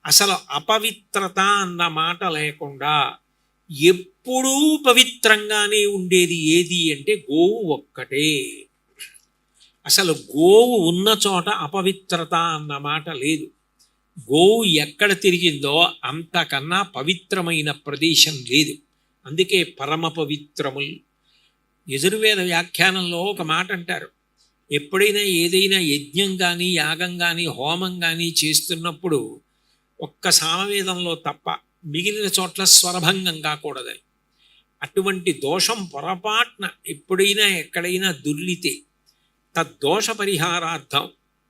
Speaker 1: అసలు అపవిత్రత అన్న మాట లేకుండా ఎప్పుడూ పవిత్రంగానే ఉండేది ఏది అంటే గోవు ఒక్కటే. అసలు గోవు ఉన్న చోట అపవిత్రత అన్న మాట లేదు. గోవు ఎక్కడ తిరిగిందో అంతకన్నా పవిత్రమైన ప్రదేశం లేదు. అందుకే పరమ పవిత్రములు. యజుర్వేద వ్యాఖ్యానంలో ఒక మాట అంటారు, ఎప్పుడైనా ఏదైనా యజ్ఞం కానీ యాగం కానీ హోమం కానీ చేస్తున్నప్పుడు ఒక్క సామవేదంలో తప్ప మిగిలిన చోట్ల స్వరభంగం కాకూడదని. అటువంటి దోషం పొరపాటున ఎప్పుడైనా ఎక్కడైనా దుర్లితే తద్దోష పరిహారార్థం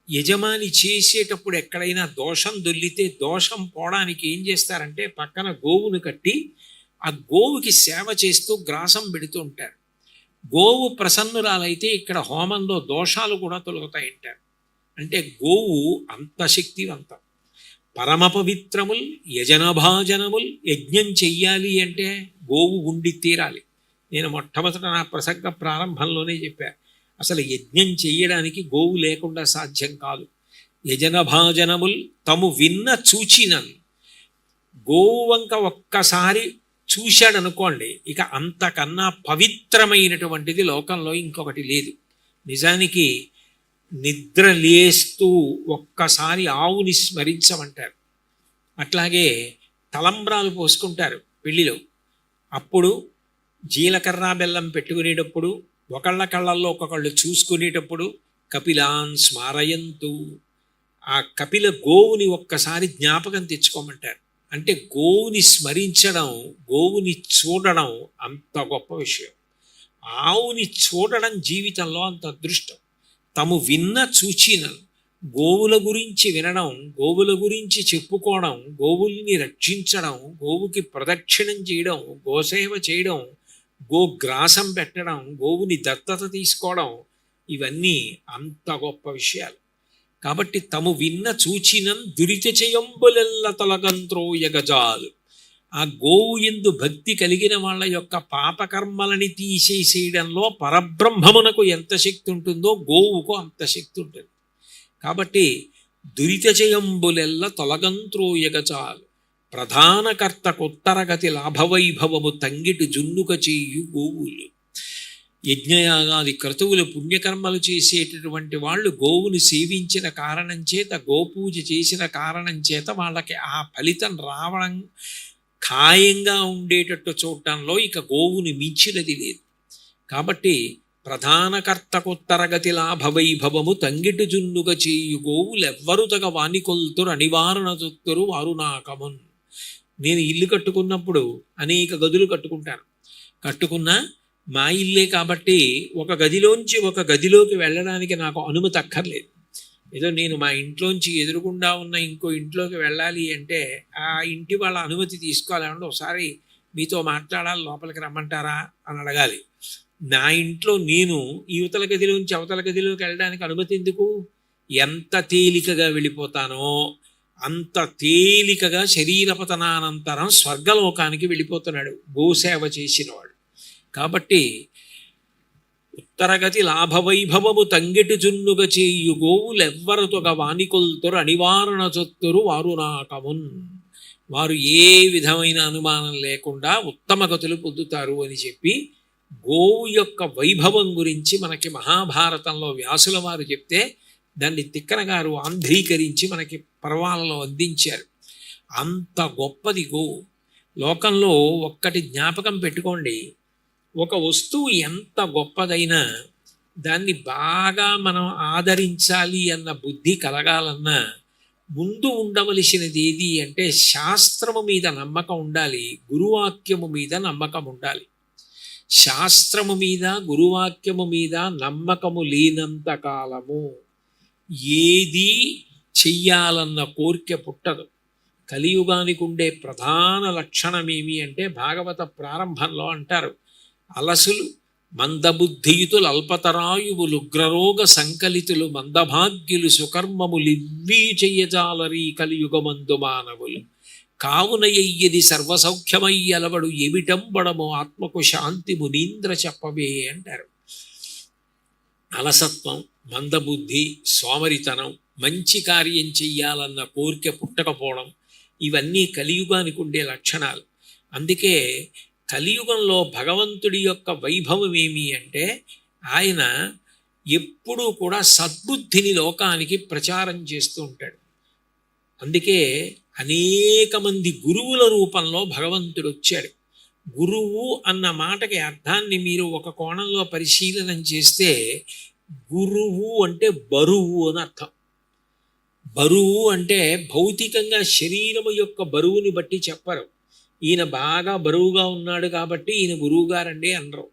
Speaker 1: యజమాని చేసేటప్పుడు ఎక్కడైనా దోషం దొల్లితే దోషం పోవడానికి ఏం చేస్తారంటే పక్కన గోవును కట్టి ఆ గోవుకి సేవ చేస్తూ గ్రాసం పెడుతూ ఉంటారు. గోవు ప్రసన్నురాలైతే ఇక్కడ హోమంలో దోషాలు కూడా తొలగుతాయంటారు. అంటే గోవు అంత శక్తివంతం. పరమ పవిత్రముల్ యజనభాజనముల్. యజ్ఞం చెయ్యాలి అంటే గోవు ఉండి తీరాలి. నేను మొట్టమొదట నా ప్రసంగ ప్రారంభంలోనే చెప్పాను, అసలు యజ్ఞం చెయ్యడానికి గోవు లేకుండా సాధ్యం కాదు. యజనభాజనముల్ తము విన్న చూచినన్. గోవు వంక ఒక్కసారి చూశాడనుకోండి, ఇక అంతకన్నా పవిత్రమైనటువంటిది లోకంలో ఇంకొకటి లేదు. నిజానికి నిద్ర లేస్తూ ఒక్కసారి ఆవుని స్మరించమంటారు. అట్లాగే తలంబ్రాలు పోసుకుంటారు పెళ్లిలో. అప్పుడు జీలకర్ర బెల్లం పెట్టుకునేటప్పుడు ఒకళ్ళ కళ్ళల్లో ఒక్కొక్కళ్ళు చూసుకునేటప్పుడు కపిలాన్ స్మారయంతు, ఆ కపిల గోవుని ఒక్కసారి జ్ఞాపకం తెచ్చుకోమంటారు. అంటే గోవుని స్మరించడం, గోవుని చూడడం అంత గొప్ప విషయం. ఆవుని చూడడం జీవితంలో అంత అదృష్టం. తము విన్న చూచిన గోవుల గురించి వినడం, గోవుల గురించి చెప్పుకోవడం, గోవుల్ని రక్షించడం, గోవుకి ప్రదక్షిణం చేయడం, గోసేవ చేయడం, గోగ్రాసం పెట్టడం, గోవుని దత్తత తీసుకోవడం, ఇవన్నీ అంత గొప్ప విషయాలు. కాబట్టి తము విన్న చూచినం దురిత చేయంబులెల్ల తొలగంత్రోయగజాలు. ఆ గోవు యందు భక్తి కలిగిన వాళ్ళ యొక్క పాపకర్మలని తీసేసేయడంలో పరబ్రహ్మమునకు ఎంత శక్తి ఉంటుందో గోవుకు అంత శక్తి ఉంటుంది. కాబట్టి దురిత చేయంబులెల్ల తొలగంత్రోయగజాలు. ప్రధానకర్తకొత్తరగతి లాభవైభవము తంగిటి జున్నుక చేయు గోవులు. యజ్ఞయాగాది క్రతువులు పుణ్యకర్మలు చేసేటటువంటి వాళ్ళు గోవుని సేవించిన కారణం చేత, గోపూజ చేసిన కారణం చేత వాళ్ళకి ఆ ఫలితం రావడం ఖాయంగా ఉండేటట్టు చూడటంలో ఇక గోవుని మించినది లేదు. కాబట్టి ప్రధానకర్తకొత్తరగతి లాభవైభవము తంగిటి జున్నుగా చేయు గోవులెవ్వరు తగ వానికొల్తురు అనివారణ చొత్తురు వారు నాకమున్. నేను ఇల్లు కట్టుకున్నప్పుడు అనేక గదులు కట్టుకున్నా మా ఇల్లే కాబట్టి ఒక గదిలోంచి ఒక గదిలోకి వెళ్ళడానికి నాకు అనుమతి అక్కర్లేదు. ఏదో నేను మా ఇంట్లోంచి ఎదురుగుండా ఉన్న ఇంకో ఇంట్లోకి వెళ్ళాలి అంటే ఆ ఇంటి వాళ్ళ అనుమతి తీసుకోవాలంటే ఒకసారి మీతో మాట్లాడాలి, లోపలికి రమ్మంటారా అని అడగాలి. నా ఇంట్లో నేను యువతల గదిలోంచి అవతల గదిలోకి వెళ్ళడానికి అనుమతి ఎందుకు? ఎంత తేలికగా వెళ్ళిపోతానో అంత తేలికగా శరీరపతనానంతరం స్వర్గలోకానికి వెళ్ళిపోతున్నాడు గోసేవ చేసినవాడు. కాబట్టి ఉత్తరగతి లాభవైభవము తంగిటి జున్నుగ చేయు గోవులెవ్వరతొగ వానికొల్తురు అనివారణ చొత్తురు వారు నాకమున్. వారు ఏ విధమైన అనుమానం లేకుండా ఉత్తమ గతులు పొందుతారు అని చెప్పి గోవు యొక్క వైభవం గురించి మనకి మహాభారతంలో వ్యాసుల వారు చెప్తే దాన్ని తిక్కన గారు ఆంధ్రీకరించి మనకి పర్వాలలో అందించారు. అంత గొప్పది గోవు. లోకంలో ఒక్కటి జ్ఞాపకం పెట్టుకోండి, ఒక వస్తువు ఎంత గొప్పదైనా దాన్ని బాగా మనం ఆదరించాలి అన్న బుద్ధి కలగాలన్నా ముందు ఉండవలసినది ఏది అంటే శాస్త్రము మీద నమ్మకం ఉండాలి, గురువాక్యము మీద నమ్మకం ఉండాలి. శాస్త్రము మీద గురువాక్యము మీద నమ్మకము లేనంత కాలము ఏది చెయ్యాలన్న కోరిక పుట్టదు. కలియుగానికి ఉండే ప్రధాన లక్షణం ఏమి అంటే భాగవత ప్రారంభంలో అంటారు, అలసులు మందబుద్ధియుతులు అల్పతరాయువులు ఉగ్రరోగ సంకలితులు మందభాగ్యులు సుకర్మములివ్వీ చెయ్యజాలరీ కలియుగమందు మానవులు కావున ఎయ్యది సర్వసౌఖ్యమయ్యలవడు ఎవిటంబడము ఆత్మకు శాంతి మునీంద్ర చెప్పవే అంటారు. అలసత్వం, మందబుద్ధి, సోమరితనం, మంచి కార్యం చెయ్యాలన్న కోరిక పుట్టకపోవడం ఇవన్నీ కలియుగానికి ఉండే లక్షణాలు. అందుకే కలియుగంలో భగవంతుడి యొక్క వైభవం ఏమి అంటే ఆయన ఎప్పుడూ కూడా సద్బుద్ధిని లోకానికి ప్రచారం చేస్తూ ఉంటాడు. అందుకే అనేక మంది గురువుల రూపంలో భగవంతుడు వచ్చాడు. గురువు అన్న మాటకి అర్థాన్ని మీరు ఒక కోణంలో పరిశీలన చేస్తే గురువు అంటే బరువు అని అర్థం. బరువు అంటే భౌతికంగా శరీరము యొక్క బరువుని బట్టి చెప్పరు. ఈయన బాగా బరువుగా ఉన్నాడు కాబట్టి ఈయన గురువు గారండి అనరు.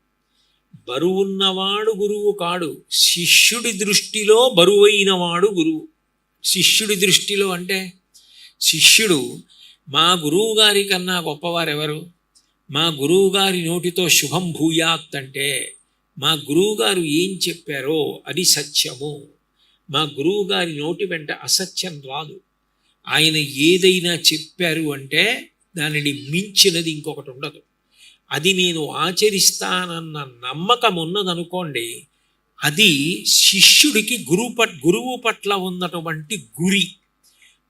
Speaker 1: బరువున్నవాడు గురువు కాడు, శిష్యుడి దృష్టిలో బరువైన వాడు గురువు. శిష్యుడి దృష్టిలో అంటే శిష్యుడు మా గురువు గారి కన్నా గొప్పవారెవరు? మా గురువుగారి నోటితో శుభం భూయాత్ అంటే మా గురువుగారు ఏం చెప్పారో అది సత్యము. మా గురువుగారి నోటి వెంట అసత్యం రాదు. ఆయన ఏదైనా చెప్పారు అంటే దానిని మించినది ఇంకొకటి ఉండదు. అది నేను ఆచరిస్తానన్న నమ్మకం ఉన్నదనుకోండి, అది శిష్యుడికి గురువు పట్ల ఉన్నటువంటి గురి.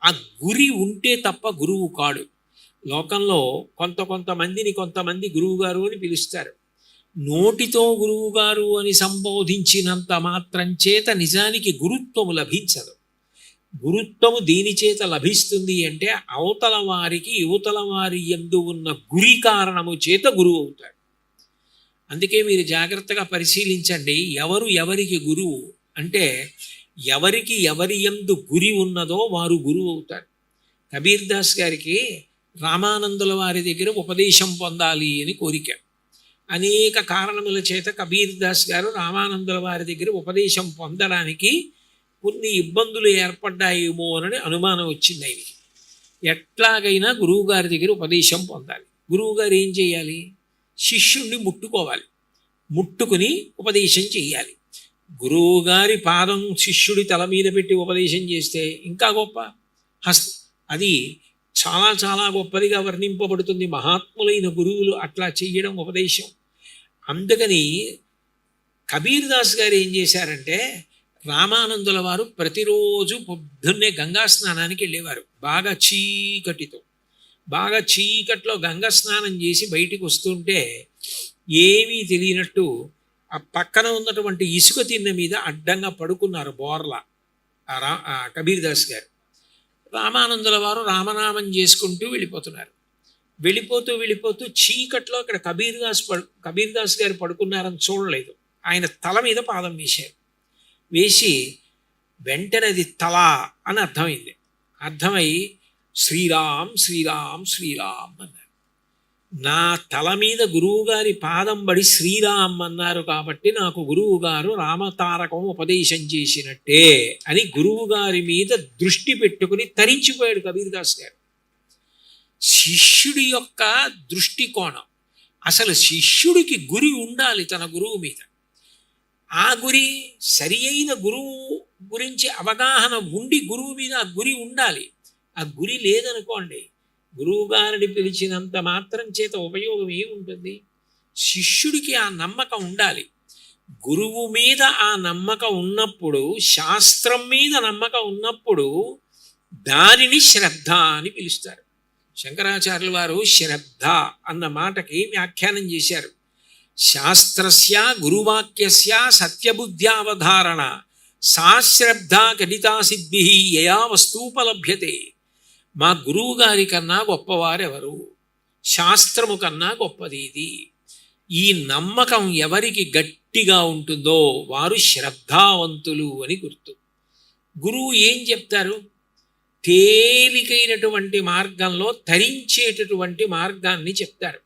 Speaker 1: ఆ గురి ఉంటే తప్ప గురువు కాడు. లోకంలో కొంతమంది గురువుగారు అని పిలుస్తారు. నోటితో గురువుగారు అని సంబోధించినంత మాత్రం చేత నిజానికి గురుత్వము లభించదు. గురుత్వము దేని చేత లభిస్తుంది అంటే అవతల వారికి యువతల వారి యందు ఉన్న గురి కారణము చేత గురువు అవుతాడు. అందుకే మీరు జాగ్రత్తగా పరిశీలించండి, ఎవరికి గురువు అంటే ఎవరికి ఎవరి యందు గురి ఉన్నదో వారు గురువు అవుతారు. కబీర్ దాస్ గారికి రామానందుల వారి దగ్గర ఉపదేశం పొందాలి అని కోరిక. అనేక కారణముల చేత కబీర్ దాస్ గారు రామానందుల వారి దగ్గర ఉపదేశం పొందడానికి కొన్ని ఇబ్బందులు ఏర్పడ్డాయేమో అని అనుమానం వచ్చింది ఆయనకి. ఎట్లాగైనా గురువుగారి దగ్గర ఉపదేశం పొందాలి. గురువుగారు ఏం చేయాలి? శిష్యుణ్ణి ముట్టుకోవాలి, ముట్టుకుని ఉపదేశం చేయాలి. గురువుగారి పాదం శిష్యుడి తల మీద పెట్టి ఉపదేశం చేస్తే ఇంకా గొప్ప. అది చాలా చాలా గొప్పదిగా వర్ణింపబడుతుంది. మహాత్ములైన గురువులు అట్లా చెయ్యడం ఉపదేశం. అందుకని కబీర్ దాస్ గారు ఏం చేశారంటే రామానందుల వారు ప్రతిరోజు పొద్దున్నే గంగా స్నానానికి వెళ్ళేవారు బాగా చీకటితో. బాగా చీకట్లో గంగ స్నానం చేసి బయటికి వస్తుంటే ఏమీ తెలియనట్టు ఆ పక్కన ఉన్నటువంటి ఇసుక తిన్నె మీద అడ్డంగా పడుకున్నారు బోర్లా ఆ కబీర్ దాస్ గారు. రామానందుల వారు రామనామం చేసుకుంటూ వెళ్ళిపోతున్నారు. వెళ్ళిపోతూ చీకట్లో అక్కడ కబీర్ దాస్ గారు పడుకున్నారని చూడలేదు. ఆయన తల మీద పాదం వేశారు. వేసి వెంటనే అది తల అని అర్థమైంది. అర్థమై శ్రీరామ్ శ్రీరామ్ శ్రీరామ్ అన్నారు. నా తల మీద గురువుగారి పాదం పడి శ్రీరామ్ అన్నారు కాబట్టి నాకు గురువుగారు రామతారకం ఉపదేశం చేసినట్టే అని గురువుగారి మీద దృష్టి పెట్టుకుని తరించిపోయాడు కబీర్ దాస్ గారు. శిష్యుడి యొక్క దృష్టికోణం, అసలు శిష్యుడికి గురి ఉండాలి తన గురువు మీద. ఆ గురి సరి అయిన గురువు గురించి అవగాహన ఉండి గురువు మీద ఆ గురి ఉండాలి. ఆ గురి లేదనుకోండి, గురువు గారిని పిలిచినంత మాత్రం చేత ఉపయోగం ఏముంటుంది? శిష్యుడికి ఆ నమ్మకం ఉండాలి. గురువు మీద ఆ నమ్మకం ఉన్నప్పుడు, శాస్త్రం మీద నమ్మకం ఉన్నప్పుడు దానిని శ్రద్ధ అని పిలుస్తారు. శంకరాచార్యుల వారు శ్రద్ధ అన్న మాటకి వ్యాఖ్యానం చేశారు. శాస్త్రస్య గురువాక్యస్య సత్యబుద్ధ్యావధారణ సా శ్రద్ధ గణితా సిద్ధి యయా వస్తూపలభ్యతే. మా గురువు గారి కన్నా గొప్పవారెవరు? శాస్త్రము కన్నా గొప్పది ఇది. ఈ నమ్మకం ఎవరికి గట్టిగా ఉంటుందో వారు శ్రద్ధావంతులు అని గుర్తు. గురువు ఏం చెప్తారు? తేలికైనటువంటి మార్గంలో తరించేటటువంటి మార్గాన్ని చెప్తారు.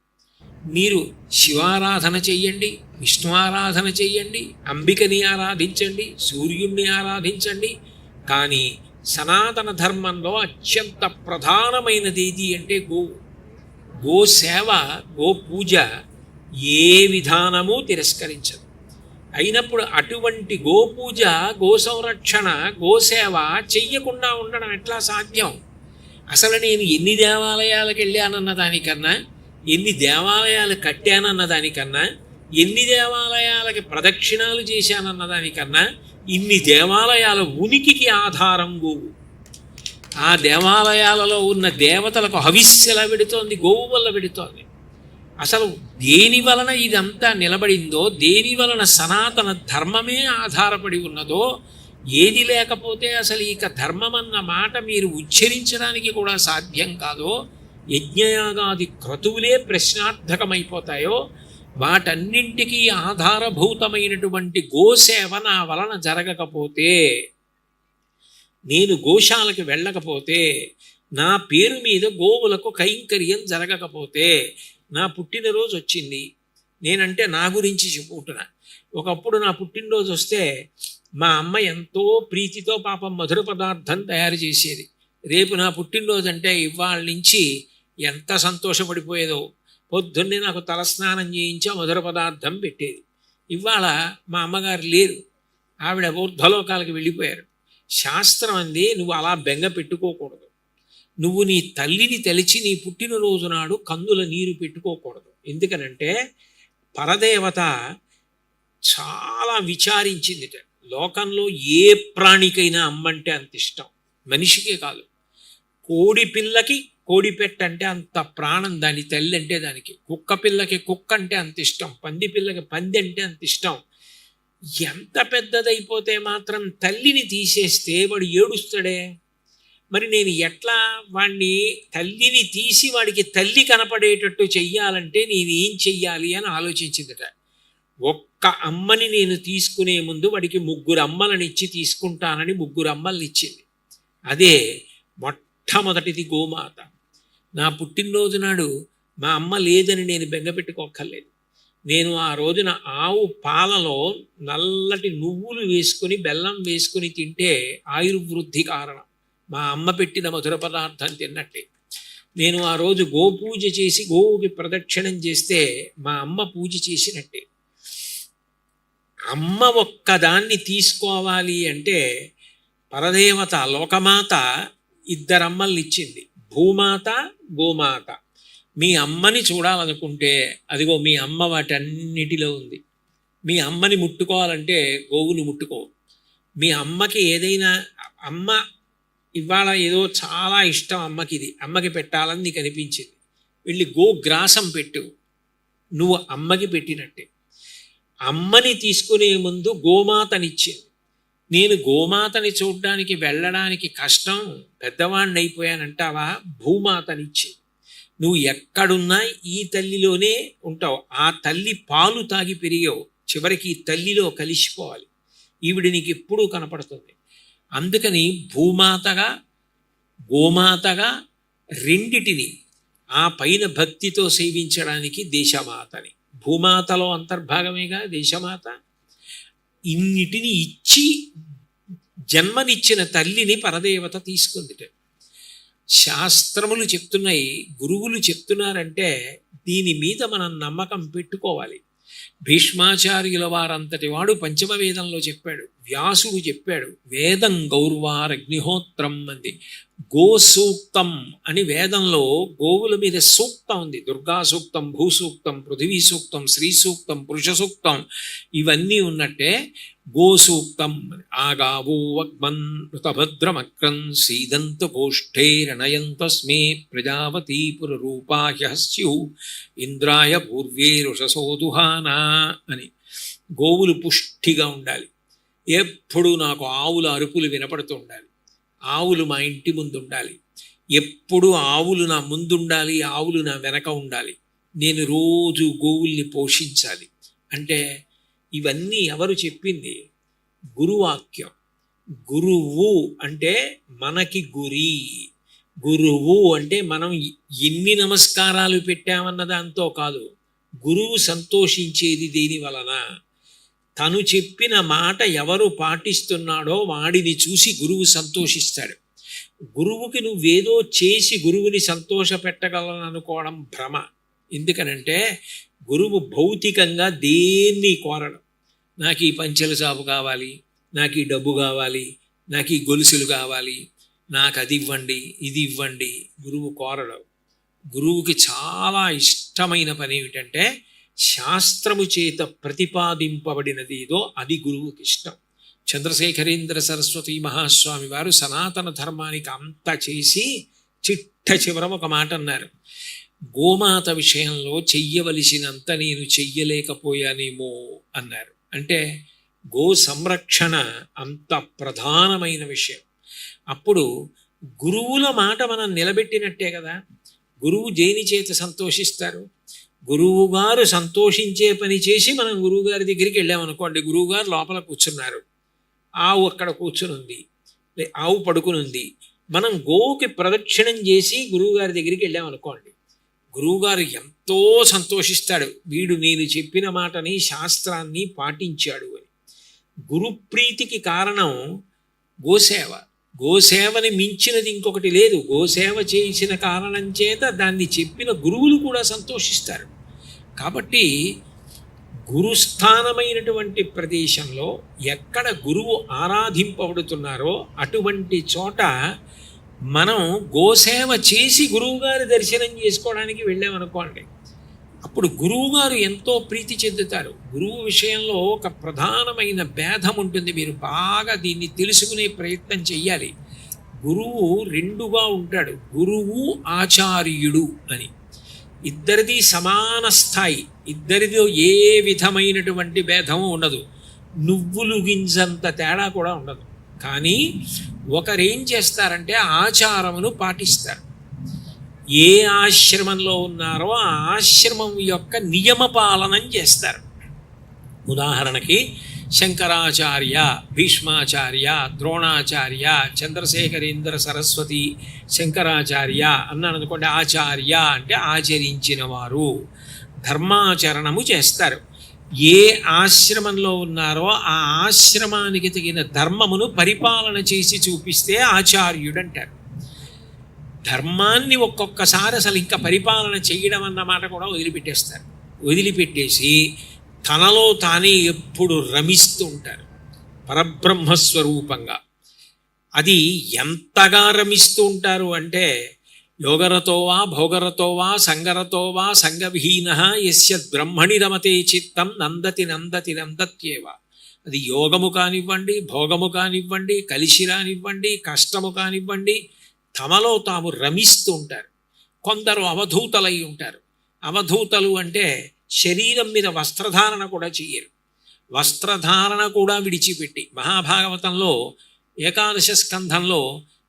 Speaker 1: మీరు శివారాధన చెయ్యండి, విష్ణు ఆరాధన చెయ్యండి, అంబికని ఆరాధించండి, సూర్యుణ్ణి ఆరాధించండి. కానీ సనాతన ధర్మంలో అత్యంత ప్రధానమైనది ఏది అంటే గోసేవ, గో పూజ ఏ విధానము తిరస్కరించదు. అయినప్పుడు అటువంటి గోపూజ, గో సంరక్షణ, గోసేవ చెయ్యకుండా ఉండడం ఎట్లా సాధ్యం? అసలు నేను ఎన్ని దేవాలయాలకు వెళ్ళానన్న దానికన్నా, ఎన్ని దేవాలయాలు కట్టానన్న దానికన్నా, ఎన్ని దేవాలయాలకి ప్రదక్షిణాలు చేశానన్న దానికన్నా, ఇన్ని దేవాలయాల ఉనికికి ఆధారం గోవు. ఆ దేవాలయాలలో ఉన్న దేవతలకు హవిస్సు ఎలా పెడుతోంది? గోవు వల్ల పెడుతోంది. అసలు దేని వలన ఇదంతా నిలబడిందో, దేని వలన సనాతన ధర్మమే ఆధారపడి ఉన్నదో, ఏది లేకపోతే అసలు ఇక ధర్మం అన్న మాట మీరు ఉచ్చరించడానికి కూడా సాధ్యం కాదో, యజ్ఞయాగాది క్రతువులే ప్రశ్నార్థకమైపోతాయో, వాటన్నింటికీ ఆధారభూతమైనటువంటి గోసేవ నా వలన జరగకపోతే, నేను గోశాలకు వెళ్ళకపోతే, నా పేరు మీద గోవులకు కైంకర్యం జరగకపోతే, నా పుట్టినరోజు వచ్చింది, నేనంటే నా గురించి చెప్పుకుంటున్నా. ఒకప్పుడు నా పుట్టినరోజు వస్తే మా అమ్మ ఎంతో ప్రీతితో పాపం మధుర పదార్థం తయారు చేసేది. రేపు నా పుట్టినరోజు అంటే ఇవాళ నుంచి ఎంత సంతోషపడిపోయేదో. పొద్దున్నే నాకు తలస్నానం చేయించి మధుర పదార్థం పెట్టేది. ఇవాళ మా అమ్మగారు లేరు, ఆవిడ ఊర్ధ్వలోకాలకు వెళ్ళిపోయారు. శాస్త్రం అంది, నువ్వు అలా బెంగ పెట్టుకోకూడదు. నువ్వు నీ తల్లిని తలిచి నీ పుట్టినరోజు నాడు కందుల నీరు పెట్టుకోకూడదు. ఎందుకనంటే పరదేవత చాలా విచారించిందిట. లోకంలో ఏ ప్రాణికైనా అమ్మంటే అంత ఇష్టం, మనిషికే కాదు. కోడి పిల్లకి కోడి పెట్టంటే అంత ప్రాణం దాని తల్లి అంటే దానికి. కుక్క పిల్లకి కుక్క అంటే అంత ఇష్టం, పంది పిల్లకి పంది అంటే అంత ఇష్టం. ఎంత పెద్దదైపోతే మాత్రం తల్లిని తీసేస్తే వాడు ఏడుస్తాడే. మరి నేను ఎట్లా వాడిని తల్లిని తీసి వాడికి తల్లి కనపడేటట్టు చెయ్యాలంటే నేనేం చెయ్యాలి అని ఆలోచించిందట. ఒక్క అమ్మని నేను తీసుకునే ముందు వాడికి 3 అమ్మలను ఇచ్చి తీసుకుంటానని 3 అమ్మల్ని ఇచ్చింది. అదే మొట్టమొదటిది గోమాత. నా పుట్టినరోజు నాడు మా అమ్మ లేదని నేను బెంగపెట్టుకోక్కర్లేదు. నేను ఆ రోజున ఆవు పాలలో నల్లటి నువ్వులు వేసుకొని బెల్లం వేసుకొని తింటే ఆయుర్వృద్ధి కారణం. మా అమ్మ పెట్టిన మధుర పదార్థం తిన్నట్టే. నేను ఆ రోజు గోపూజ చేసి గోవుకి ప్రదక్షిణం చేస్తే మా అమ్మ పూజ చేసినట్టే. అమ్మ ఒక్కదాన్ని తీసుకోవాలి అంటే పరదేవత లోకమాత 2 అమ్మల్ని ఇచ్చింది, భూమాత, గోమాత. మీ అమ్మని చూడాలనుకుంటే అదిగో మీ అమ్మ వాటన్నిటిలో ఉంది. మీ అమ్మని ముట్టుకోవాలంటే గోవుని ముట్టుకో. మీ అమ్మకి ఏదైనా అమ్మ ఇవాళ ఏదో చాలా ఇష్టం అమ్మకి, ఇది అమ్మకి పెట్టాలని నీకు అనిపించింది, వెళ్ళి గోగ్రాసం పెట్టు, నువ్వు అమ్మకి పెట్టినట్టే. అమ్మని తీసుకునే ముందు గోమాతనిచ్చింది. నేను గోమాతని చూడ్డానికి వెళ్ళడానికి కష్టం, పెద్దవాణ్ణి అయిపోయానంటావా, భూమాతనిచ్చింది. నువ్వు ఎక్కడున్నా ఈ తల్లిలోనే ఉంటావు. ఆ తల్లి పాలు తాగి పెరిగావు, చివరికి ఈ తల్లిలో కలిసిపోవాలి. ఈవిడ నీకు ఎప్పుడూ కనపడుతుంది. అందుకని భూమాతగా గోమాతగా రెండిటిని ఆ పైన భక్తితో సేవించడానికి దేశమాతని. భూమాతలో అంతర్భాగమేగా దేశమాత. ఇన్నిటిని ఇచ్చి జన్మనిచ్చిన తల్లిని పరదేవత తీసుకుందిట. శాస్త్రములు చెప్తున్నాయి, గురువులు చెప్తున్నారంటే దీని మీద మనం నమ్మకం పెట్టుకోవాలి. భీష్మాచార్యుల వారంతటి వాడు పంచమ వేదంలో చెప్పాడు, వ్యాసుడు చెప్పాడు, వేదం గౌర్వారగ్నిహోత్రం అంది. గోసూక్తం అని వేదంలో గోవుల మీద సూక్తం ఉంది. దుర్గా సూక్తం, భూసూక్తం, పృథివీ సూక్తం, శ్రీ సూక్తం, పురుష సూక్తం, ఇవన్నీ ఉన్నట్టే గోసూక్తం. ఆగావో వగ్మన్ ఋతభద్రమక్రం సీదంత గోష్ఠేరణయంతస్మే ప్రజావతీ పురరూపాహ్య స్యు ఇంద్రాయ పూర్వే రుషసోదుహానా అని. గోవులు పుష్టిగా ఉండాలి. ఎప్పుడు నాకు ఆవుల అరుపులు వినపడుతూ ఉండాలి. ఆవులు మా ఇంటి ముందు ఉండాలి. ఎప్పుడు ఆవులు నా ముందుండాలి, ఆవులు నా వెనక ఉండాలి. నేను రోజు గోవుల్ని పోషించాలి. అంటే ఇవన్నీ ఎవరు చెప్పింది? గురువాక్యం. గురువు అంటే మనకి గురి. గురువు అంటే మనం ఎన్ని నమస్కారాలు పెట్టామన్న దాంతో కాదు, గురువు సంతోషించేది దేని వలన? తను చెప్పిన మాట ఎవరు పాటిస్తున్నాడో వాడిని చూసి గురువు సంతోషిస్తాడు. గురువుకి నువ్వేదో చేసి గురువుని సంతోష పెట్టగలను అనుకోవడం భ్రమ. ఎందుకనంటే గురువు భౌతికంగా దేన్ని కోరడం. నాకు ఈ పంచెల సాపు కావాలి, నాకు ఈ డబ్బు కావాలి, నాకు ఈ గొలుసులు కావాలి, నాకు అది ఇవ్వండి, ఇది ఇవ్వండి, గురువు కోరడం. గురువుకి చాలా ఇష్టమైన పని ఏమిటంటే శాస్త్రము చేత ప్రతిపాదింపబడినది ఏదో అది గురువుకి ఇష్టం. చంద్రశేఖరేంద్ర సరస్వతి మహాస్వామి వారు సనాతన ధర్మానికి అంత చేసి చిట్ట చివరం ఒక మాట అన్నారు, గోమాత విషయంలో చెయ్యవలసినంత నేను చెయ్యలేకపోయానేమో అన్నారు. అంటే గో సంరక్షణ అంత ప్రధానమైన విషయం. అప్పుడు గురువుల మాట మనం నిలబెట్టినట్టే కదా. గురువు దేని చేత సంతోషిస్తారు? గురువుగారు సంతోషించే పని చేసి మనం గురువుగారి దగ్గరికి వెళ్ళామనుకోండి, గురువుగారు లోపల కూర్చున్నారు, ఆవు అక్కడ కూర్చుని ఉంది, ఆవు పడుకుని ఉంది, మనం గోవుకి ప్రదక్షిణం చేసి గురువుగారి దగ్గరికి వెళ్ళామనుకోండి, గురువుగారు ఎంతో సంతోషిస్తాడు, వీడు నేను చెప్పిన మాటని శాస్త్రాన్ని పాటించాడు అని. గురుప్రీతికి కారణం గోసేవ. గోసేవని మించినది ఇంకొకటి లేదు. గోసేవ చేసిన కారణం చేత దాన్ని చెప్పిన గురువులు కూడా సంతోషిస్తారు. కాబట్టి గురుస్థానమైనటువంటి ప్రదేశంలో ఎక్కడ గురువు ఆరాధింపబడుతున్నారో అటువంటి చోట మనం గోసేవ చేసి గురువుగారి దర్శనం చేసుకోవడానికి వెళ్ళామనుకోండి, అప్పుడు గురువుగారు ఎంతో ప్రీతి చెందుతారు. గురువు విషయంలో ఒక ప్రధానమైన భేదం ఉంటుంది. మీరు బాగా దీన్ని తెలుసుకునే ప్రయత్నం చెయ్యాలి. గురువు రెండుగా ఉంటాడు, గురువు ఆచార్యుడు అని. ఇద్దరిది సమాన స్థాయి, ఇద్దరిదో ఏ విధమైనటువంటి భేదము ఉండదు, నువ్వులు గింజంత తేడా కూడా ఉండదు. కానీ ఒకరేం చేస్తారంటే ఆచారమును పాటిస్తారు. ఏ ఆశ్రమంలో ఉన్నారో ఆ ఆశ్రమం యొక్క నియమ పాలనం చేస్తారు. ఉదాహరణకి శంకరాచార్య, భీష్మాచార్య, ద్రోణాచార్య, చంద్రశేఖరేంద్ర సరస్వతి, శంకరాచార్య అన్నాను అనుకోండి. ఆచార్య అంటే ఆచరించిన వారు, ధర్మాచరణము చేస్తారు. ఏ ఆశ్రమంలో ఉన్నారో ఆ ఆశ్రమానికి తగిన ధర్మమును పరిపాలన చేసి చూపిస్తే ఆచార్యుడు అంటారు. ధర్మాన్ని ఒక్కొక్కసారి అసలు ఇంకా పరిపాలన చేయడం అన్నమాట కూడా వదిలిపెట్టేస్తారు. వదిలిపెట్టేసి తనలో తానే ఎప్పుడు రమిస్తూ ఉంటారు పరబ్రహ్మస్వరూపంగా. అది ఎంతగా రమిస్తూ ఉంటారు అంటే యోగరతో వా భోగరతో వా సంగరతో వా సంగవిహీన యస్య బ్రహ్మణి రమతే చిత్తం నందతి నందతి నందత్యేవ. అది యోగము కానివ్వండి, భోగము కానివ్వండి, కలిసి రానివ్వండి, కష్టము కానివ్వండి, తమలో తాము రమిస్తూ ఉంటారు. కొందరు అవధూతలై ఉంటారు. అవధూతలు అంటే శరీరం మీద వస్త్రధారణ కూడా చెయ్యరు. వస్త్రధారణ కూడా విడిచిపెట్టి, మహాభాగవతంలో ఏకాదశ స్కంధంలో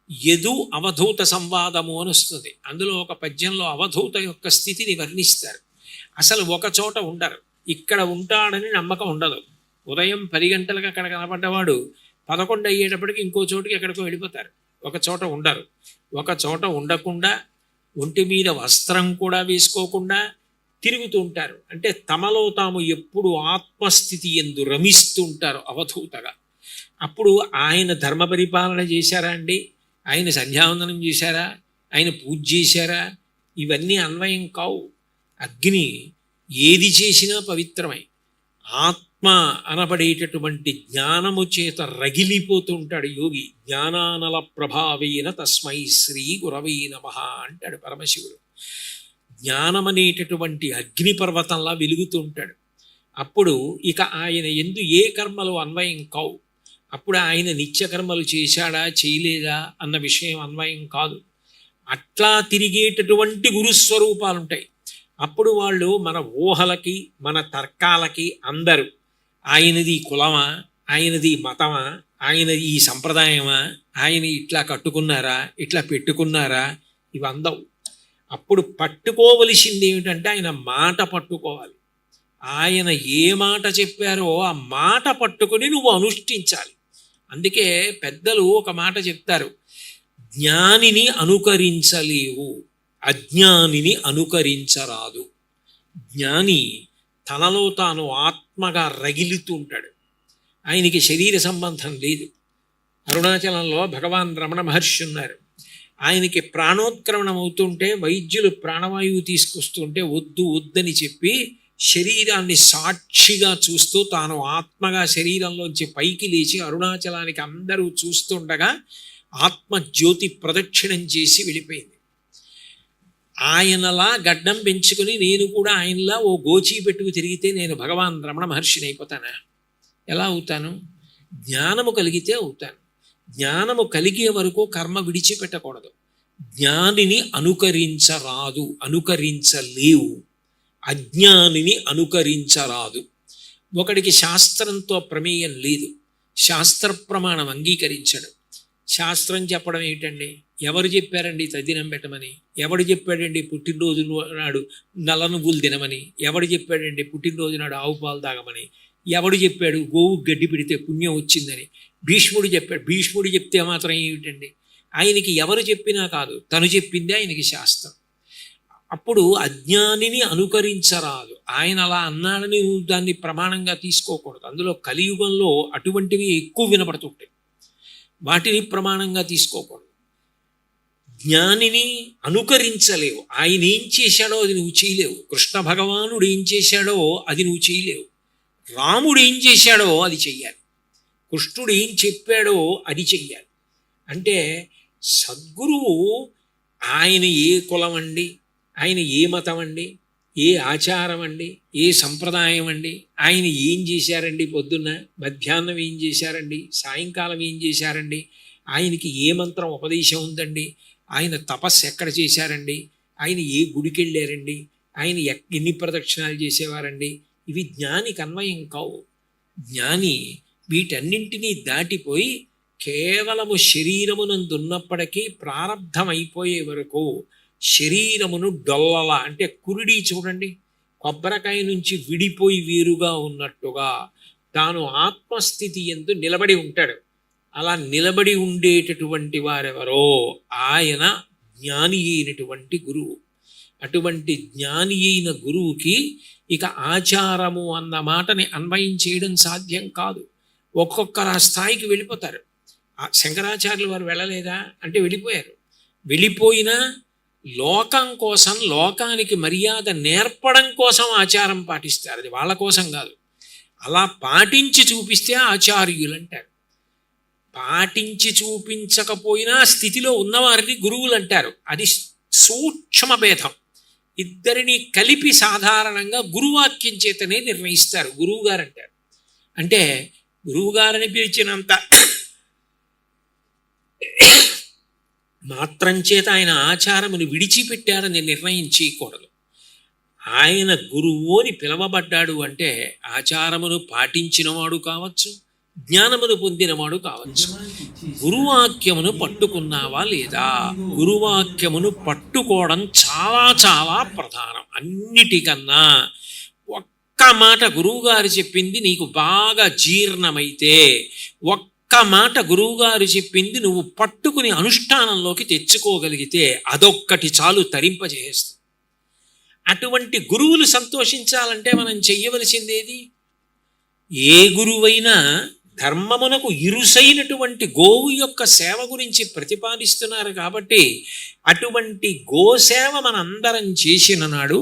Speaker 1: యదు అవధూత సంవాదము అని వస్తుంది. అందులో ఒక పద్యంలో అవధూత యొక్క స్థితిని వర్ణిస్తారు. అసలు ఒక చోట ఉండరు. ఇక్కడ ఉంటాడని నమ్మకం ఉండదు. ఉదయం 10 గంటలకు అక్కడ కనపడ్డవాడు 11 అయ్యేటప్పటికి ఇంకో చోటుకి ఎక్కడికో వెళ్ళిపోతారు. ఒక చోట ఉండరు. ఒక చోట ఉండకుండా, ఒంటి మీద వస్త్రం కూడా వేసుకోకుండా తిరుగుతూ ఉంటారు. అంటే తమలో తాము ఎప్పుడు ఆత్మస్థితి ఎందు రమిస్తూ ఉంటారు అవధూతగా. అప్పుడు ఆయన ధర్మ పరిపాలన చేశారా అండి? ఆయన సంధ్యావందనం చేశారా? ఆయన పూజ చేశారా? ఇవన్నీ అన్వయం కావు. అగ్ని ఏది చేసినా పవిత్రమై ఆత్మ అనబడేటటువంటి జ్ఞానము చేత రగిలిపోతూ ఉంటాడు యోగి. జ్ఞానానల ప్రభావేన తస్మై శ్రీ గురవై నమః అంటాడు పరమశివుడు. జ్ఞానమనేటటువంటి అగ్నిపర్వతంలా వెలుగుతూ ఉంటాడు. అప్పుడు ఇక ఆయన ఎందు ఏ కర్మలు అన్వయం కావు. అప్పుడు ఆయన నిత్యకర్మలు చేశాడా చేయలేదా అన్న విషయం అన్వయం కాదు. అట్లా తిరిగేటటువంటి గురుస్వరూపాలు ఉంటాయి. అప్పుడు వాళ్ళు మన ఊహలకి, మన తర్కాలకి అందరూ ఆయనది కులమా, ఆయనది మతమా, ఆయనది ఈ సంప్రదాయమా, ఆయన ఇట్లా కట్టుకున్నారా, ఇట్లా పెట్టుకున్నారా, ఇవి అందవు. అప్పుడు పట్టుకోవలసింది ఏమిటంటే ఆయన మాట పట్టుకోవాలి. ఆయన ఏ మాట చెప్పారో ఆ మాట పట్టుకొని నువ్వు అనుష్ఠించాలి. అందుకే పెద్దలు ఒక మాట చెప్తారు, జ్ఞానిని అనుకరించలేవు, అజ్ఞానిని అనుకరించరాదు. జ్ఞాని తనలో తాను ఆత్మగా రగిలుతూ ఉంటాడు. ఆయనకి శరీర సంబంధం లేదు. అరుణాచలంలో భగవాన్ రమణ మహర్షి ఉన్నారు. ఆయనకి ప్రాణోత్క్రమణం అవుతుంటే వైద్యులు ప్రాణవాయువు తీసుకొస్తుంటే వద్దు వద్దని చెప్పి శరీరాన్ని సాక్షిగా చూస్తూ తాను ఆత్మగా శరీరంలోంచి పైకి లేచి అరుణాచలానికి అందరూ చూస్తుండగా ఆత్మజ్యోతి ప్రదక్షిణం చేసి వెళ్ళిపోయింది. ఆయనలా గడ్డం పెంచుకుని నేను కూడా ఆయనలా ఓ గోచీ పెట్టుకు తిరిగితే నేను భగవాన్ రమణ మహర్షిని అయిపోతానా? ఎలా అవుతాను? జ్ఞానము కలిగితే అవుతాను. జ్ఞానము కలిగే వరకు కర్మ విడిచిపెట్టకూడదు. జ్ఞానిని అనుకరించరాదు, అనుకరించలేవు. అజ్ఞానిని అనుకరించరాదు. ఒకడికి శాస్త్రంతో ప్రమేయం లేదు, శాస్త్ర ప్రమాణం అంగీకరించడు. శాస్త్రం చెప్పడం ఏంటండి? ఎవరు చెప్పారండి తద్దినం పెట్టమని? ఎవడు చెప్పాడండి పుట్టినరోజు నాడు నల్ల నువ్వులు తినమని? ఎవడు చెప్పాడండి పుట్టినరోజు నాడు ఆవు పాలు తాగమని? ఎవడు చెప్పాడు గోవు గడ్డి పెడితే పుణ్యం వచ్చిందని? భీష్ముడు చెప్పాడు. భీష్ముడు చెప్తే మాత్రం ఏమిటండి? ఆయనకి ఎవరు చెప్పినా కాదు, తను చెప్పిందే ఆయనకి శాస్త్రం. అప్పుడు అజ్ఞానిని అనుకరించరాదు. ఆయన అలా అన్నాడని నువ్వు దాన్ని ప్రమాణంగా తీసుకోకూడదు. అందులో కలియుగంలో అటువంటివి ఎక్కువ వినపడుతుంటాయి, వాటిని ప్రమాణంగా తీసుకోకూడదు. జ్ఞానిని అనుకరించలేవు. ఆయన ఏం చేశాడో అది నువ్వు చేయలేవు. కృష్ణ భగవానుడు ఏం చేశాడో అది నువ్వు చేయలేవు. రాముడు ఏం చేశాడో అది చెయ్యాలి. కృష్ణుడు ఏం చెప్పాడో అది చెయ్యాలి. అంటే సద్గురువు ఆయన ఏ కులం అండి, ఆయన ఏ మతం అండి, ఏ ఆచారం అండి, ఏ సంప్రదాయం అండి, ఆయన ఏం చేశారండి, పొద్దున్న మధ్యాహ్నం ఏం చేశారండి, సాయంకాలం ఏం చేశారండి, ఆయనకి ఏ మంత్రం ఉపదేశం ఉందండి, ఆయన తపస్సు ఎక్కడ చేశారండి, ఆయన ఏ గుడికి వెళ్ళారండి, ఆయన ఎన్ని ప్రదక్షిణాలు చేసేవారండి, ఇవి జ్ఞానికి అన్వయం కావు. జ్ఞాని వీటన్నింటినీ దాటిపోయి కేవలము శరీరమునందున్నప్పటికీ ప్రారంధం అయిపోయే వరకు శరీరమును డొల్లలా, అంటే కురిడి చూడండి, కొబ్బరికాయ నుంచి విడిపోయి వేరుగా ఉన్నట్టుగా తాను ఆత్మస్థితి యందు నిలబడి ఉంటాడు. అలా నిలబడి ఉండేటటువంటి వారెవరో ఆయన జ్ఞాని అయినటువంటి గురువు. అటువంటి జ్ఞాని అయిన గురువుకి ఇక ఆచారము అన్న మాటని అన్వయం చేయడం సాధ్యం కాదు. ఒక్కొక్కరు ఆ స్థాయికి వెళ్ళిపోతారు. శంకరాచార్యులు వారు వెళ్ళలేదా అంటే వెళ్ళిపోయారు. వెళ్ళిపోయినా లోకం కోసం, లోకానికి మర్యాద నేర్పడం కోసం ఆచారం పాటిస్తారు. అది వాళ్ళ కోసం కాదు. అలా పాటించి చూపిస్తే ఆచార్యులు అంటారు. పాటించి చూపించకపోయినా స్థితిలో ఉన్నవారిని గురువులు అంటారు. అది సూక్ష్మ భేదం. ఇద్దరిని కలిపి సాధారణంగా గురువాక్యం చేతనే నిర్ణయిస్తారు. గురువు గారు అంటారు. అంటే గురువుగారని పిలిచినంత మాత్రం చేత ఆయన ఆచారమును విడిచిపెట్టారని నిర్ణయం చేయకూడదు. ఆయన గురువు అని పిలవబడ్డాడు అంటే ఆచారమును పాటించినవాడు కావచ్చు, జ్ఞానమును పొందినవాడు కావచ్చు. గురువాక్యమును పట్టుకున్నావా లేదా? గురువాక్యమును పట్టుకోవడం చాలా చాలా ప్రధానం. అన్నిటికన్నా ఒక్క మాట గురువుగారు చెప్పింది నీకు బాగా జీర్ణమైతే, ఒక్క మాట గురువుగారు చెప్పింది నువ్వు పట్టుకుని అనుష్ఠానంలోకి తెచ్చుకోగలిగితే అదొక్కటి చాలు తరింపజేస్తుంది. అటువంటి గురువులు సంతోషించాలంటే మనం చెయ్యవలసిందేది? ఏ గురువైనా ధర్మమునకు ఇరుసైనటువంటి గోవు యొక్క సేవ గురించి ప్రతిపాదిస్తున్నారు కాబట్టి అటువంటి గోసేవ మనందరం చేసిన నాడు,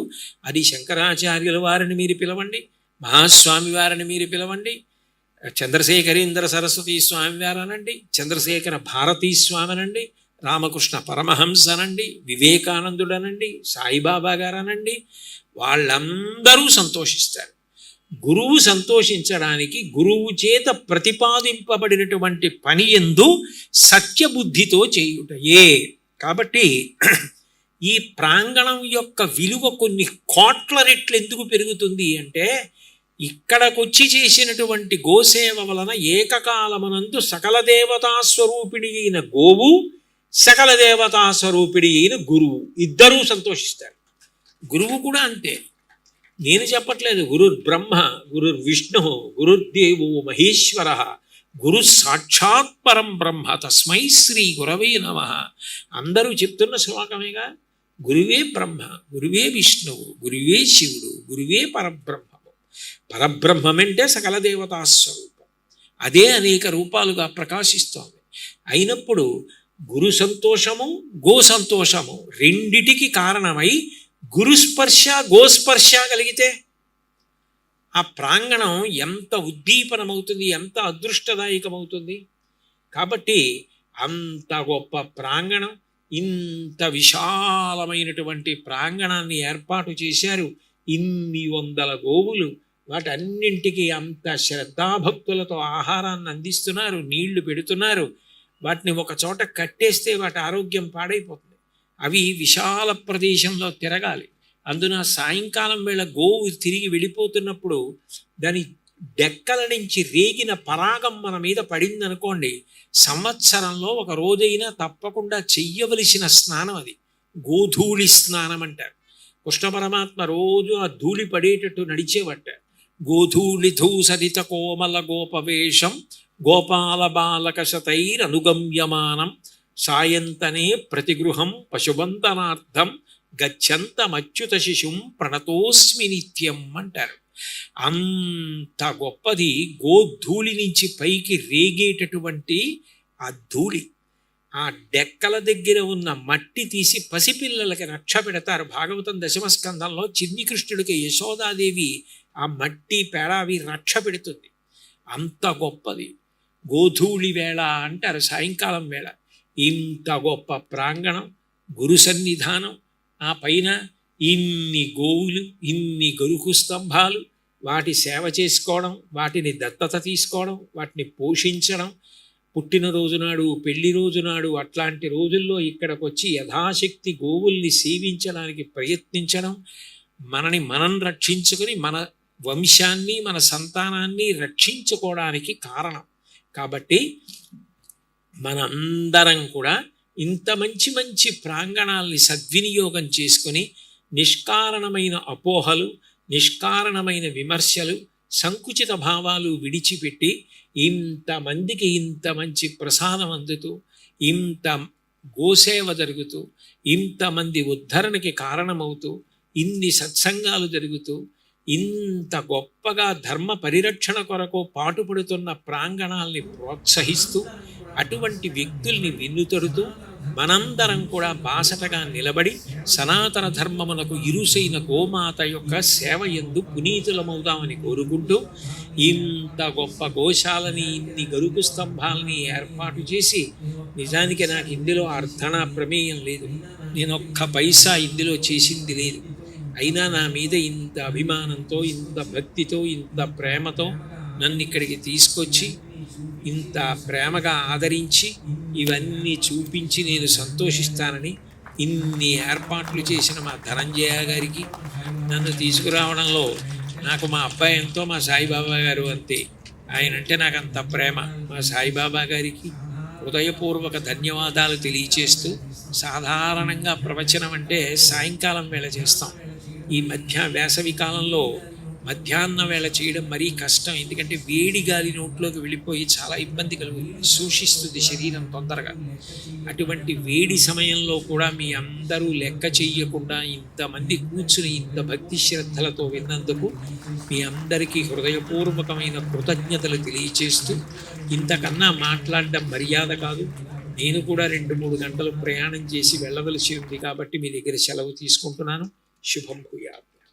Speaker 1: అది శంకరాచార్యుల వారిని మీరు పిలవండి, మహాస్వామి వారిని మీరు పిలవండి, చంద్రశేఖరేంద్ర సరస్వతి స్వామి వారు అనండి, చంద్రశేఖర భారతీ స్వామి అనండి, రామకృష్ణ పరమహంస అనండి, వివేకానందుడు అనండి, సాయిబాబా గారు అనండి, వాళ్ళందరూ సంతోషిస్తారు. గురువు సంతోషించడానికి గురువు చేత ప్రతిపాదింపబడినటువంటి పని యందు సత్యబుద్ధితో చేయుటయే. కాబట్టి ఈ ప్రాంగణం యొక్క విలువ కొన్ని కోట్ల రెట్లు ఎందుకు పెరుగుతుంది అంటే, ఇక్కడకొచ్చి చేసినటువంటి గోసేవ వలన ఏకకాలమునందు సకల దేవతా స్వరూపిణి అయిన గోవు, సకల దేవతా స్వరూపిణి అయిన గురువు ఇద్దరూ సంతోషిస్తారు. గురువు కూడా అంతే. నేను చెప్పట్లేదు. గురుర్ బ్రహ్మ, గురుర్ విష్ణు, గురుర్దేవో మహేశ్వర, గురు సాక్షాత్ పరం బ్రహ్మ, తస్మై శ్రీ గురవే నమః. అందరూ చెప్తున్న శ్లోకమేగా. గురువే బ్రహ్మ, గురువే విష్ణువు, గురువే శివుడు, గురువే పరబ్రహ్మము. పరబ్రహ్మమంటే సకల దేవతా స్వరూపం. అదే అనేక రూపాలుగా ప్రకాశిస్తోంది. అయినప్పుడు గురు సంతోషము, గో సంతోషము రెండిటికి కారణమై గురుస్పర్శ గోస్పర్శ కలిగితే ఆ ప్రాంగణం ఎంత ఉద్దీపనమవుతుంది, ఎంత అదృష్టదాయకమవుతుంది. కాబట్టి అంత గొప్ప ప్రాంగణం, ఇంత విశాలమైనటువంటి ప్రాంగణాన్ని ఏర్పాటు చేశారు. ఇన్ని వందల గోవులు, వాటన్నింటికి అంత శ్రద్ధాభక్తులతో ఆహారాన్ని అందిస్తున్నారు, నీళ్లు పెడుతున్నారు. వాటిని ఒక చోట కట్టేస్తే వాటి ఆరోగ్యం పాడైపోతుంది. అవి విశాల ప్రదేశంలో తిరగాలి. అందున సాయంకాలం వేళ గోవు తిరిగి వెళ్ళిపోతున్నప్పుడు దాని డెక్కల నుంచి రేగిన పరాగం మన మీద పడిందనుకోండి, సంవత్సరంలో ఒక రోజైనా తప్పకుండా చెయ్యవలసిన స్నానం అది. గోధూళి స్నానం అంటారు. కృష్ణ పరమాత్మ రోజు ఆ ధూళి పడేటట్టు నడిచేవట. గోధూళి ధూసరిత కోమల గోపవేషం గోపాల బాలక శతైరనుగమ్యమానం సాయంతనే ప్రతిగృహం పశుబంధనార్థం గచ్చంతమచ్యుత శిశుం ప్రణతోస్మి నిత్యం అంటారు. అంత గొప్పది గోధూళి నుంచి పైకి రేగేటటువంటి ఆ ధూళి. ఆ డెక్కల దగ్గర ఉన్న మట్టి తీసి పసిపిల్లలకి రక్ష పెడతారు. భాగవతం దశమస్కంధంలో చిన్ని కృష్ణుడికి యశోదాదేవి ఆ మట్టి పేడ అవి రక్ష పెడుతుంది. అంత గొప్పది గోధూళి వేళ అంటారు, సాయంకాలం వేళ. ఇంత గొప్ప ప్రాంగణం, గురు సన్నిధానం, ఆ పైన ఇన్ని గోవులు, ఇన్ని గరుకు స్తంభాలు, వాటి సేవ చేసుకోవడం, వాటిని దత్తత తీసుకోవడం, వాటిని పోషించడం, పుట్టినరోజు నాడు, పెళ్లి రోజు నాడు, అట్లాంటి రోజుల్లో ఇక్కడికి వచ్చి యథాశక్తి గోవుల్ని సేవించడానికి ప్రయత్నించడం, మనని మనం రక్షించుకొని మన వంశాన్ని, మన సంతానాన్ని రక్షించుకోవడానికి కారణం. కాబట్టి మనందరం కూడా ఇంత మంచి మంచి ప్రాంగణాల్ని సద్వినియోగం చేసుకొని నిష్కారణమైన అపోహలు, నిష్కారణమైన విమర్శలు, సంకుచిత భావాలు విడిచిపెట్టి ఇంతమందికి ఇంత మంచి ప్రసాదం అందుతూ, ఇంత గోసేవ జరుగుతూ, ఇంతమంది ఉద్ధరణకి కారణమవుతూ, ఇన్ని సత్సంగాలు జరుగుతూ, ఇంత గొప్పగా ధర్మ పరిరక్షణ కొరకు పాటుపడుతున్న ప్రాంగణాల్ని ప్రోత్సహిస్తూ, అటువంటి వ్యక్తుల్ని వెన్నుతడుతూ మనందరం కూడా బాసటగా నిలబడి సనాతన ధర్మమునకు ఇరుసైన గోమాత యొక్క సేవ యందు పునీతులమవుదామని కోరుకుంటూ, ఇంత గొప్ప గోశాలని, ఇన్ని గరుకు స్తంభాలని ఏర్పాటు చేసి, నిజానికి నాకు ఇందులో అర్థనా ప్రమేయం లేదు, నేను ఒక్క పైసా ఇందులో చేసింది లేదు. అయినా నా మీద ఇంత అభిమానంతో, ఇంత భక్తితో, ఇంత ప్రేమతో నన్ను ఇక్కడికి తీసుకొచ్చి ఇంత ప్రేమగా ఆదరించి ఇవన్నీ చూపించి నేను సంతోషిస్తానని ఇన్ని ఏర్పాట్లు చేసిన మా ధనంజయ గారికి, నన్ను తీసుకురావడంలో నాకు మా అబ్బాయి ఎంతో, మా సాయిబాబా గారు అంతే. ఆయన అంటే నాకు అంత ప్రేమ. మా సాయిబాబా గారికి హృదయపూర్వక ధన్యవాదాలు తెలియచేస్తూ, సాధారణంగా ప్రవచనం అంటే సాయంకాలం వేళ చేస్తాం. ఈ వేసవి కాలంలో మధ్యాహ్నం వేళ చేయడం మరీ కష్టం. ఎందుకంటే వేడి గాలి నోట్లోకి వెళ్ళిపోయి చాలా ఇబ్బంది కలుగుతుంది, సూషిస్తుంది శరీరం తొందరగా. అటువంటి వేడి సమయంలో కూడా మీ అందరూ లెక్క చెయ్యకుండా ఇంతమంది కూర్చుని ఇంత భక్తి శ్రద్ధలతో విన్నందుకు మీ అందరికీ హృదయపూర్వకమైన కృతజ్ఞతలు తెలియచేస్తూ, ఇంతకన్నా మాట్లాడడం మర్యాద కాదు. నేను కూడా 2-3 గంటలు ప్రయాణం చేసి వెళ్ళవలసి ఉంది కాబట్టి మీ దగ్గర సెలవు తీసుకుంటున్నాను. శుభం భూయాత్.